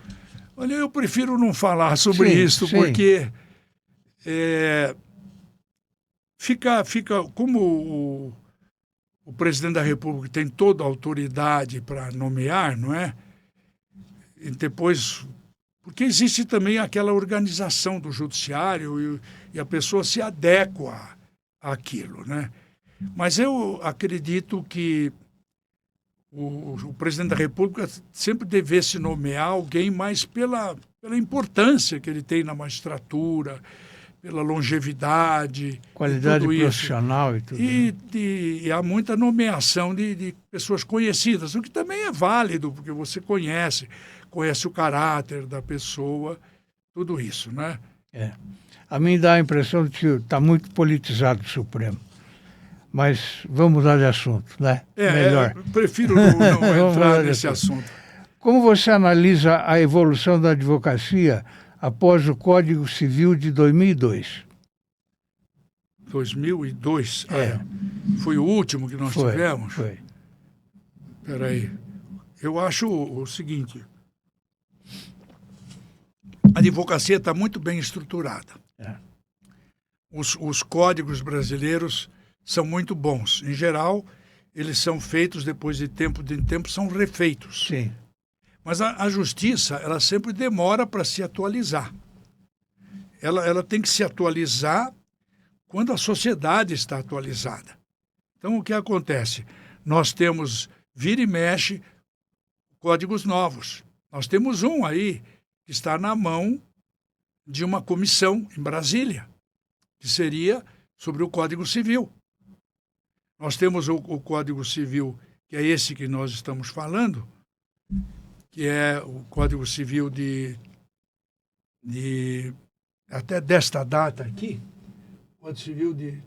Speaker 2: Olha, eu prefiro não falar sobre isso, porque fica como o presidente da República tem toda a autoridade para nomear, não é? E depois, porque existe também aquela organização do judiciário e a pessoa se adequa àquilo, né? Mas eu acredito que o presidente da República sempre devesse nomear alguém mais pela importância que ele tem na magistratura, pela longevidade.
Speaker 1: Qualidade profissional
Speaker 2: isso.
Speaker 1: e tudo.
Speaker 2: E há muita nomeação de pessoas conhecidas, o que também é válido, porque você conhece o caráter da pessoa, tudo isso, né?
Speaker 1: A mim dá a impressão de que está muito politizado o Supremo. Mas vamos mudar de assunto, né? Melhor.
Speaker 2: Prefiro não entrar nesse assunto.
Speaker 1: Como você analisa a evolução da advocacia após o Código Civil de 2002?
Speaker 2: 2002? Foi o último que nós tivemos?
Speaker 1: Foi.
Speaker 2: Espera aí. Eu acho o seguinte. A advocacia está muito bem estruturada. Os códigos brasileiros são muito bons. Em geral, eles são feitos depois de tempo são refeitos.
Speaker 1: Sim.
Speaker 2: Mas a justiça, ela sempre demora para se atualizar. Ela tem que se atualizar quando a sociedade está atualizada. Então, o que acontece? Nós temos, vira e mexe, códigos novos. Nós temos um aí que está na mão de uma comissão em Brasília, que seria sobre o Código Civil. Nós temos o Código Civil, que é esse que nós estamos falando, que é o Código Civil até desta data aqui, Código Civil de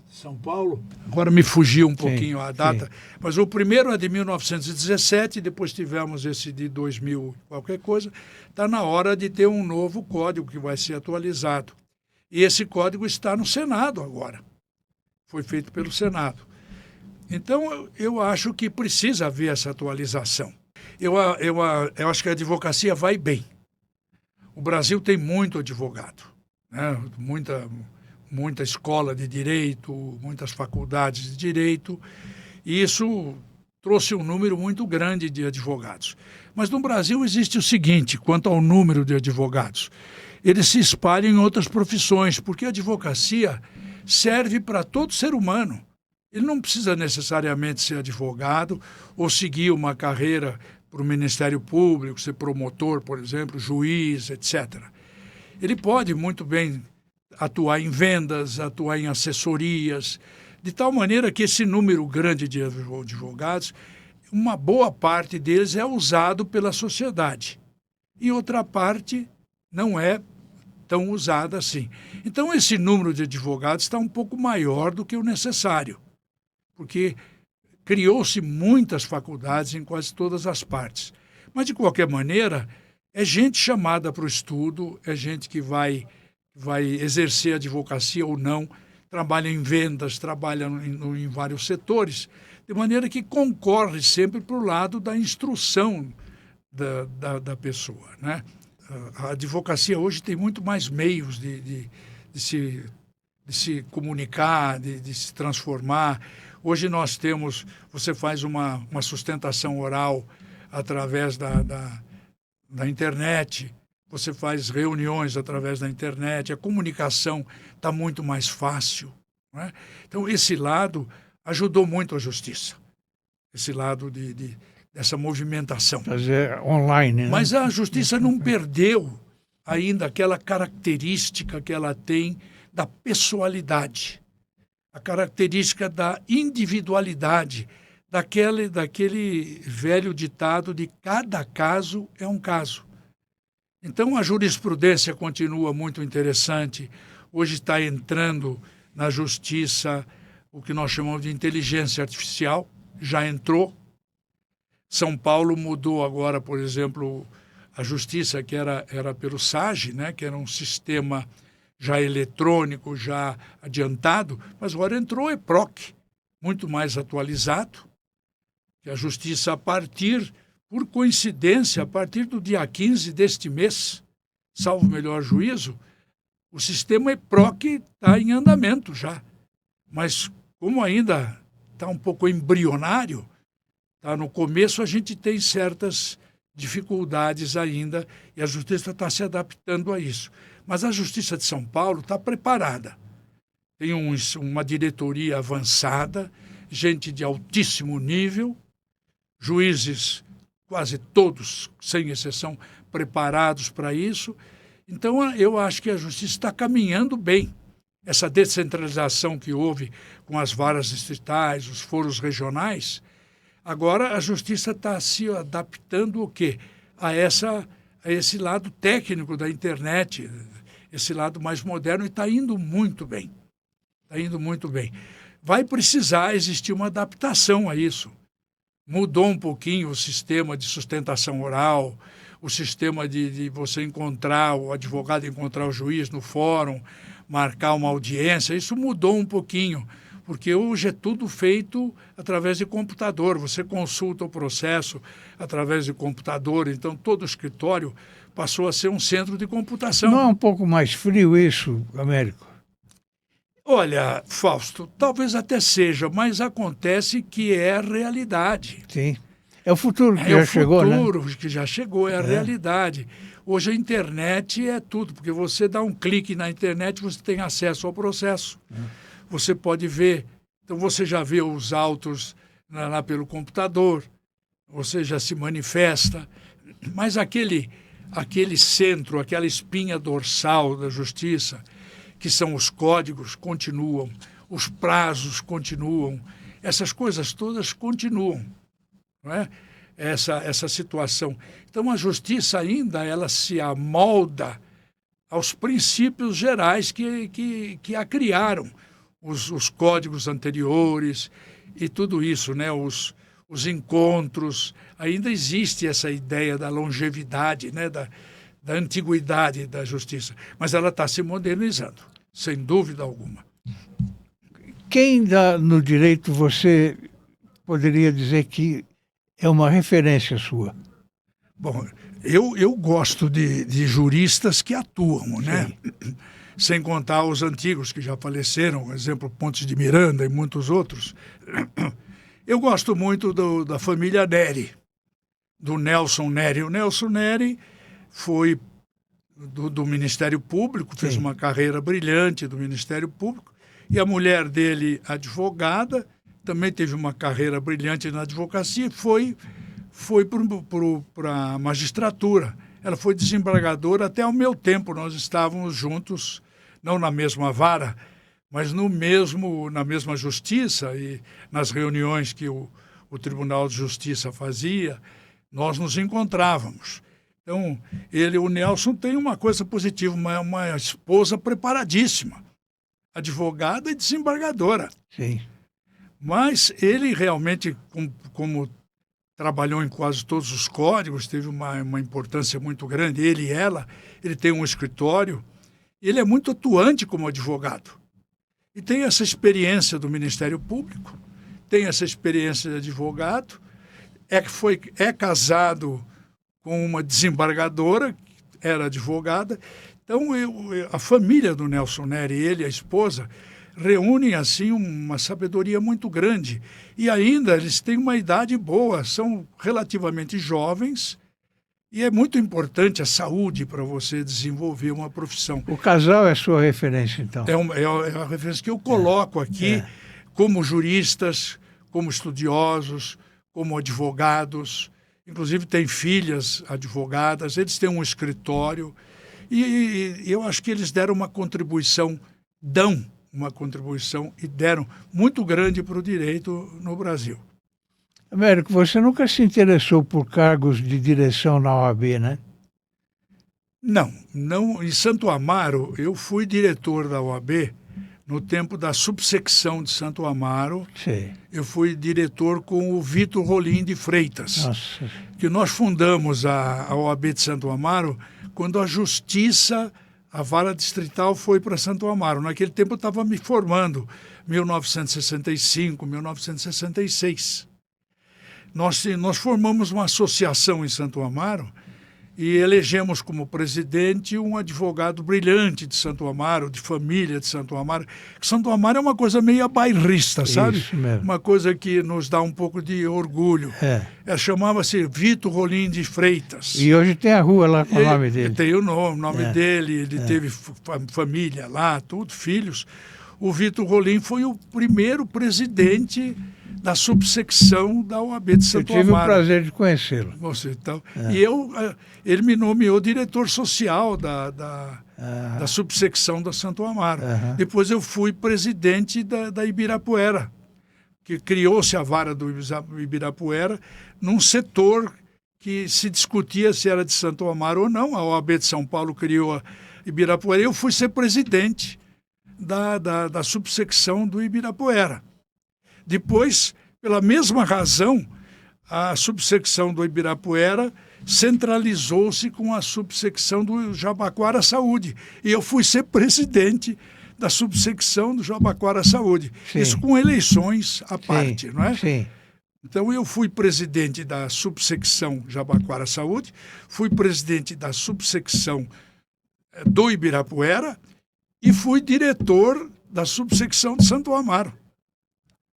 Speaker 2: São Paulo. Agora me fugiu um pouquinho a data, mas o primeiro é de 1917, depois tivemos esse de 2000, qualquer coisa. Está na hora de ter um novo código que vai ser atualizado. E esse código está no Senado agora. Foi feito pelo Senado. Então, eu acho que precisa haver essa atualização. Eu acho que a advocacia vai bem. O Brasil tem muito advogado, né? Muita escola de direito, muitas faculdades de direito, e isso trouxe um número muito grande de advogados. Mas no Brasil existe o seguinte, quanto ao número de advogados. Eles se espalham em outras profissões, porque a advocacia serve para todo ser humano. Ele não precisa necessariamente ser advogado ou seguir uma carreira para o Ministério Público, ser promotor, por exemplo, juiz, etc. Ele pode muito bem atuar em vendas, atuar em assessorias, de tal maneira que esse número grande de advogados, uma boa parte deles é usado pela sociedade e outra parte não é tão usada assim. Então, esse número de advogados está um pouco maior do que o necessário, porque criou-se muitas faculdades em quase todas as partes. Mas, de qualquer maneira, é gente chamada para o estudo, é gente que vai exercer advocacia ou não, trabalha em vendas, trabalha em vários setores, de maneira que concorre sempre para o lado da instrução da pessoa, né? A advocacia hoje tem muito mais meios de se comunicar, de se transformar. Hoje nós temos, você faz uma sustentação oral através da internet, você faz reuniões através da internet, a comunicação está muito mais fácil, né? Então, esse lado ajudou muito a justiça, esse lado dessa movimentação.
Speaker 1: Fazer online, né?
Speaker 2: Mas a justiça não perdeu ainda aquela característica que ela tem da pessoalidade, a característica da individualidade, daquele velho ditado de cada caso é um caso. Então, a jurisprudência continua muito interessante. Hoje está entrando na justiça o que nós chamamos de inteligência artificial, já entrou. São Paulo mudou agora, por exemplo, a justiça que era pelo SAGE, né, que era um sistema já eletrônico, já adiantado, mas agora entrou o EPROC, muito mais atualizado, que a justiça por coincidência, a partir do dia 15 deste mês, salvo melhor juízo, o sistema EPROC está em andamento já. Mas como ainda está um pouco embrionário, está no começo, a gente tem certas dificuldades ainda e a justiça está se adaptando a isso. Mas a Justiça de São Paulo está preparada. Tem uma diretoria avançada, gente de altíssimo nível, juízes quase todos, sem exceção, preparados para isso. Então, eu acho que a justiça está caminhando bem. Essa descentralização que houve com as varas distritais, os foros regionais, agora a justiça está se adaptando o quê? A esse lado técnico da internet, esse lado mais moderno, e está indo muito bem. Está indo muito bem. Vai precisar existir uma adaptação a isso. Mudou um pouquinho o sistema de sustentação oral, o sistema de você encontrar, o advogado encontrar o juiz no fórum, marcar uma audiência. Isso mudou um pouquinho, porque hoje é tudo feito através de computador. Você consulta o processo através de computador, então todo o escritório passou a ser um centro de computação.
Speaker 1: Não é um pouco mais frio isso, Américo?
Speaker 2: Olha, Fausto, talvez até seja, mas acontece que é a realidade.
Speaker 1: Sim. É o futuro que já chegou, né? É o futuro
Speaker 2: que já chegou, é a realidade. Hoje a internet é tudo, porque você dá um clique na internet, você tem acesso ao processo. Você pode ver, então você já vê os autos lá pelo computador, você já se manifesta, mas aquele centro, aquela espinha dorsal da justiça, que são os códigos, continuam, os prazos continuam, essas coisas todas continuam. Não é? Essa situação. Então, a justiça ainda ela se amolda aos princípios gerais que a criaram, os códigos anteriores e tudo isso, né? Os encontros. Ainda existe essa ideia da longevidade, né? da antiguidade da justiça, mas ela está se modernizando, sem dúvida alguma.
Speaker 1: Quem no direito você poderia dizer que é uma referência sua?
Speaker 2: Bom, eu gosto de juristas que atuam, né? Sim. Sem contar os antigos que já faleceram, por exemplo, Pontes de Miranda e muitos outros. Eu gosto muito da família Neri, do Nelson Neri. O Nelson Neri foi do Ministério Público, fez uma carreira brilhante do Ministério Público, e a mulher dele, advogada, também teve uma carreira brilhante na advocacia e foi para a magistratura. Ela foi desembargadora até ao meu tempo, nós estávamos juntos, não na mesma vara, mas na mesma justiça, e nas reuniões que o Tribunal de Justiça fazia, nós nos encontrávamos. Então, o Nelson tem uma coisa positiva, uma esposa preparadíssima, advogada e desembargadora.
Speaker 1: Sim.
Speaker 2: Mas ele realmente, como trabalhou em quase todos os códigos, teve uma importância muito grande, ele e ela, ele tem um escritório, ele é muito atuante como advogado. E tem essa experiência do Ministério Público, tem essa experiência de advogado, é casado com uma desembargadora, que era advogada. Então, a família do Nelson Neri, ele e a esposa, reúnem assim uma sabedoria muito grande. E ainda eles têm uma idade boa, são relativamente jovens, e é muito importante a saúde para você desenvolver uma profissão.
Speaker 1: O casal é sua referência, então?
Speaker 2: É a referência que eu coloco aqui como juristas, como estudiosos, como advogados. Inclusive tem filhas advogadas, eles têm um escritório, e eu acho que eles deram uma contribuição, e deram muito grande para o direito no Brasil.
Speaker 1: Américo, você nunca se interessou por cargos de direção na OAB, né?
Speaker 2: Não. Em Santo Amaro, eu fui diretor da OAB no tempo da subsecção de Santo Amaro.
Speaker 1: Sim.
Speaker 2: Eu fui diretor com o Vitor Rolim de Freitas.
Speaker 1: Nossa.
Speaker 2: Que nós fundamos a OAB de Santo Amaro quando a Justiça, a vara distrital, foi para Santo Amaro. Naquele tempo eu estava me formando, 1965, 1966. Nós formamos uma associação em Santo Amaro e elegemos como presidente um advogado brilhante de Santo Amaro, de família de Santo Amaro. Santo Amaro é uma coisa meio bairrista, sabe?
Speaker 1: Isso mesmo.
Speaker 2: Uma coisa que nos dá um pouco de orgulho. Chamava-se Vitor Rolim de Freitas.
Speaker 1: E hoje tem a rua lá com o nome dele.
Speaker 2: Tem o nome dele, ele teve família lá, tudo, filhos. O Vitor Rolim foi o primeiro presidente da subsecção da OAB de Santo Amaro.
Speaker 1: Eu tive o prazer de conhecê-lo.
Speaker 2: Você, então. E ele me nomeou diretor social da subsecção da Santo Amaro. Depois eu fui presidente da Ibirapuera, que criou-se a vara do Ibirapuera num setor que se discutia se era de Santo Amaro ou não. A OAB de São Paulo criou a Ibirapuera e eu fui ser presidente da subsecção do Ibirapuera. Depois, pela mesma razão, a subsecção do Ibirapuera centralizou-se com a subsecção do Jabaquara Saúde. E eu fui ser presidente da subsecção do Jabaquara Saúde. Sim. Isso com eleições à parte, não é?
Speaker 1: Sim.
Speaker 2: Então, eu fui presidente da subsecção Jabaquara Saúde, fui presidente da subsecção do Ibirapuera e fui diretor da subsecção de Santo Amaro,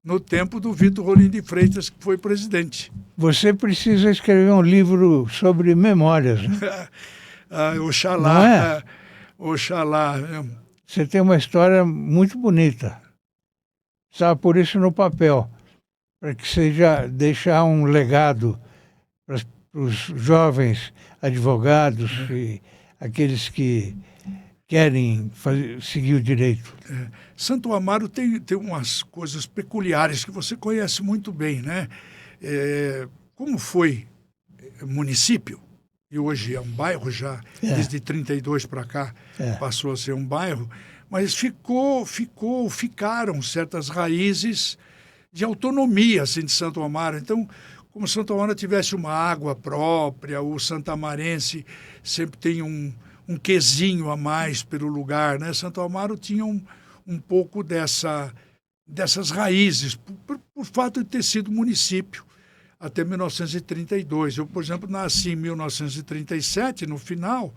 Speaker 2: no tempo do Vitor Rolim de Freitas, que foi presidente.
Speaker 1: Você precisa escrever um livro sobre memórias, né?
Speaker 2: Oxalá.
Speaker 1: Não é?
Speaker 2: Oxalá.
Speaker 1: Você tem uma história muito bonita. Sabe, por isso no papel, para que seja deixar um legado para os jovens advogados e aqueles que querem seguir o direito.
Speaker 2: Santo Amaro tem umas coisas peculiares que você conhece muito bem, né? Como foi município, e hoje é um bairro já, desde 32 para cá, passou a ser um bairro, mas ficaram certas raízes de autonomia assim, de Santo Amaro. Então, como Santo Amaro tivesse uma água própria, o santamarense sempre tem um quesinho a mais pelo lugar, né? Santo Amaro tinha um pouco dessas raízes, por fato de ter sido município até 1932. Eu, por exemplo, nasci em 1937, no final,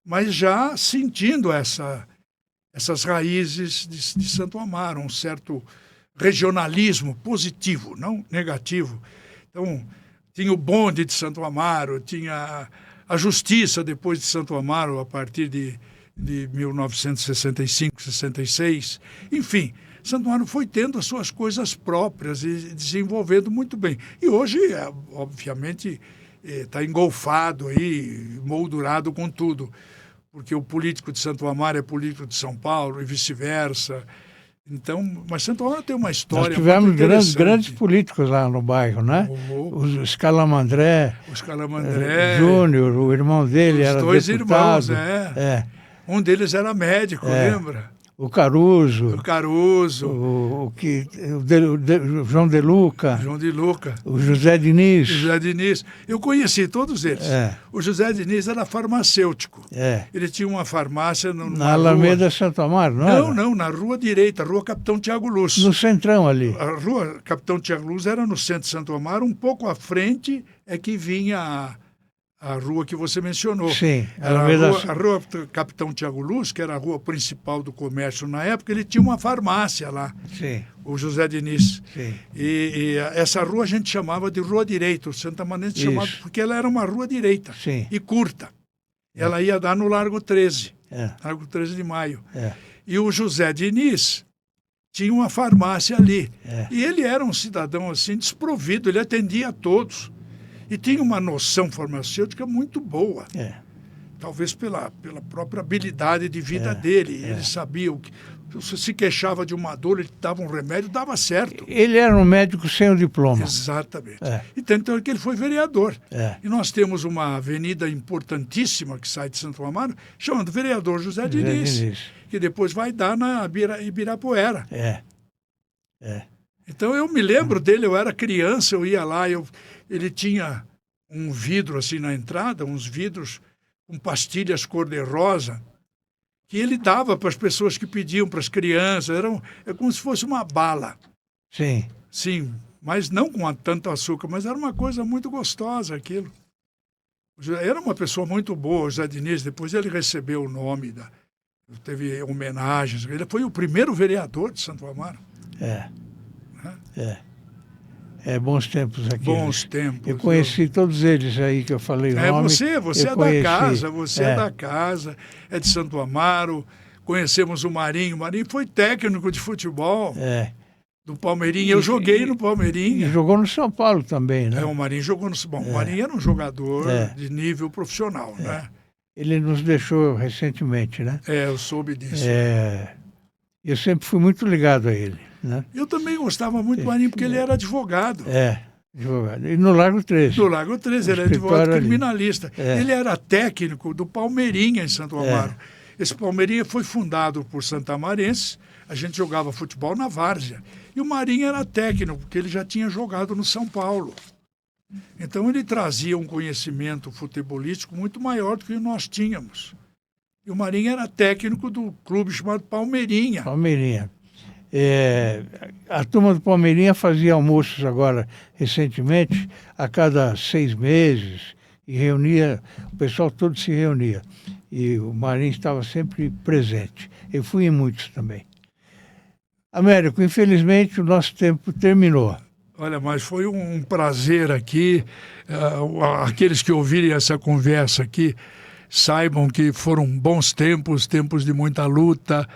Speaker 2: mas já sentindo essas raízes de Santo Amaro, um certo regionalismo positivo, não negativo. Então, tinha o bonde de Santo Amaro, tinha a justiça depois de Santo Amaro, a partir de 1965, 66. Enfim, Santo Amaro foi tendo as suas coisas próprias e desenvolvendo muito bem. E hoje, obviamente, está engolfado aí, moldurado com tudo, porque o político de Santo Amaro é político de São Paulo e vice-versa. Então, mas Santo Amaro tem uma história.
Speaker 1: Nós tivemos grandes políticos lá no bairro, né? O Escalamandré, Júnior, o irmão dele era deputado. Os dois irmãos,
Speaker 2: Um deles era médico, lembra?
Speaker 1: O Caruso.
Speaker 2: O
Speaker 1: João de Luca. O José Diniz.
Speaker 2: Eu conheci todos eles. O José Diniz era farmacêutico. Ele tinha uma farmácia
Speaker 1: na Alameda Santo Amaro, não era?
Speaker 2: Não, na rua direita, Rua Capitão Tiago Luz.
Speaker 1: No centrão ali.
Speaker 2: A Rua Capitão Tiago Luz era no centro de Santo Amaro, um pouco à frente é que vinha a rua que você mencionou.
Speaker 1: Sim.
Speaker 2: A rua Capitão Tiago Luz, que era a rua principal do comércio na época, ele tinha uma farmácia lá.
Speaker 1: Sim.
Speaker 2: O José Diniz.
Speaker 1: Sim.
Speaker 2: E essa rua a gente chamava de Rua Direita. O santamanense chamava porque ela era uma rua direita.
Speaker 1: Sim.
Speaker 2: E curta. Ela ia dar no Largo 13. Largo 13 de Maio. E o José Diniz tinha uma farmácia ali. E ele era um cidadão assim desprovido, ele atendia a todos. E tinha uma noção farmacêutica muito boa. talvez pela própria habilidade de vida dele. Ele sabia o que... Se queixava de uma dor, ele dava um remédio, dava certo.
Speaker 1: Ele era um médico sem o diploma.
Speaker 2: Exatamente. E tanto é que ele foi vereador. E nós temos uma avenida importantíssima que sai de Santo Amaro, chamada Vereador José Diniz, que depois vai dar na Ibirapuera. Então eu me lembro dele, eu era criança, eu ia lá, ele tinha um vidro assim na entrada, uns vidros com pastilhas cor-de-rosa, que ele dava para as pessoas que pediam, para as crianças. É como se fosse uma bala.
Speaker 1: Sim.
Speaker 2: Sim, mas não com tanto açúcar, mas era uma coisa muito gostosa aquilo. Era uma pessoa muito boa, o José Diniz. Depois ele recebeu o nome, teve homenagens. Ele foi o primeiro vereador de Santo Amaro.
Speaker 1: Bons tempos aqui.
Speaker 2: Bons tempos.
Speaker 1: Eu conheci todos eles aí que eu falei o nome.
Speaker 2: Você é da casa, é da casa, é de Santo Amaro. Conhecemos o Marinho. O Marinho foi técnico de futebol do Palmeirinha. Eu joguei no Palmeirinha.
Speaker 1: E jogou no São Paulo também, né?
Speaker 2: O Marinho jogou no São Paulo. O Marinho era um jogador de nível profissional, né?
Speaker 1: Ele nos deixou recentemente, né?
Speaker 2: Eu soube disso.
Speaker 1: Eu sempre fui muito ligado a ele, né?
Speaker 2: Eu também gostava muito do Marinho, porque ele era advogado.
Speaker 1: Advogado. E no Lago 13.
Speaker 2: No Lago 13, ele era advogado criminalista. Ele era técnico do Palmeirinha, em Santo Amaro. Esse Palmeirinha foi fundado por santamarenses. A gente jogava futebol na várzea. E o Marinho era técnico, porque ele já tinha jogado no São Paulo. Então ele trazia um conhecimento futebolístico muito maior do que nós tínhamos. E o Marinho era técnico do clube chamado Palmeirinha.
Speaker 1: Palmeirinha. A turma do Palmeirinha fazia almoços agora, recentemente, a cada 6 meses, e reunia, o pessoal todo se reunia. E o Marinho estava sempre presente. Eu fui em muitos também. Américo, infelizmente o nosso tempo terminou.
Speaker 2: Olha, mas foi um prazer aqui. Aqueles que ouvirem essa conversa aqui, saibam que foram bons tempos, tempos de muita luta,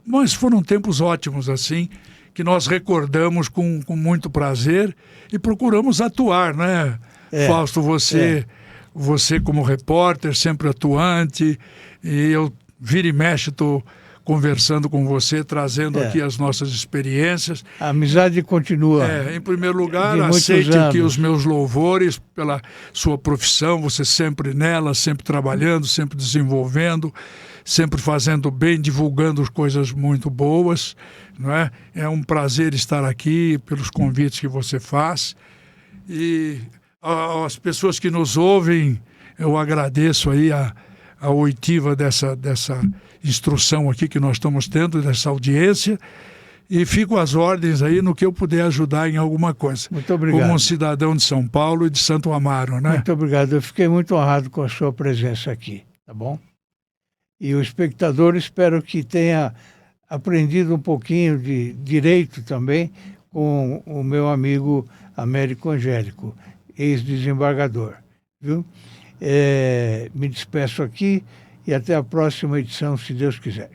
Speaker 2: mas foram tempos ótimos, assim, que nós recordamos com muito prazer e procuramos atuar, né? Fausto, você como repórter, sempre atuante, e eu vira e mexe, estou conversando com você, trazendo aqui as nossas experiências.
Speaker 1: A amizade continua.
Speaker 2: Em primeiro lugar, aceite aqui os meus louvores pela sua profissão, você sempre nela, sempre trabalhando, sempre desenvolvendo, sempre fazendo bem, divulgando coisas muito boas, não é? É um prazer estar aqui pelos convites que você faz. E as pessoas que nos ouvem, eu agradeço aí a oitiva dessa instrução aqui que nós estamos tendo, dessa audiência, e fico às ordens aí no que eu puder ajudar em alguma coisa.
Speaker 1: Muito obrigado.
Speaker 2: Como um cidadão de São Paulo e de Santo Amaro, né?
Speaker 1: Muito obrigado. Eu fiquei muito honrado com a sua presença aqui, tá bom? E o espectador, espero que tenha aprendido um pouquinho de direito também com o meu amigo Américo Angélico, ex-desembargador, viu? Me despeço aqui e até a próxima edição, se Deus quiser.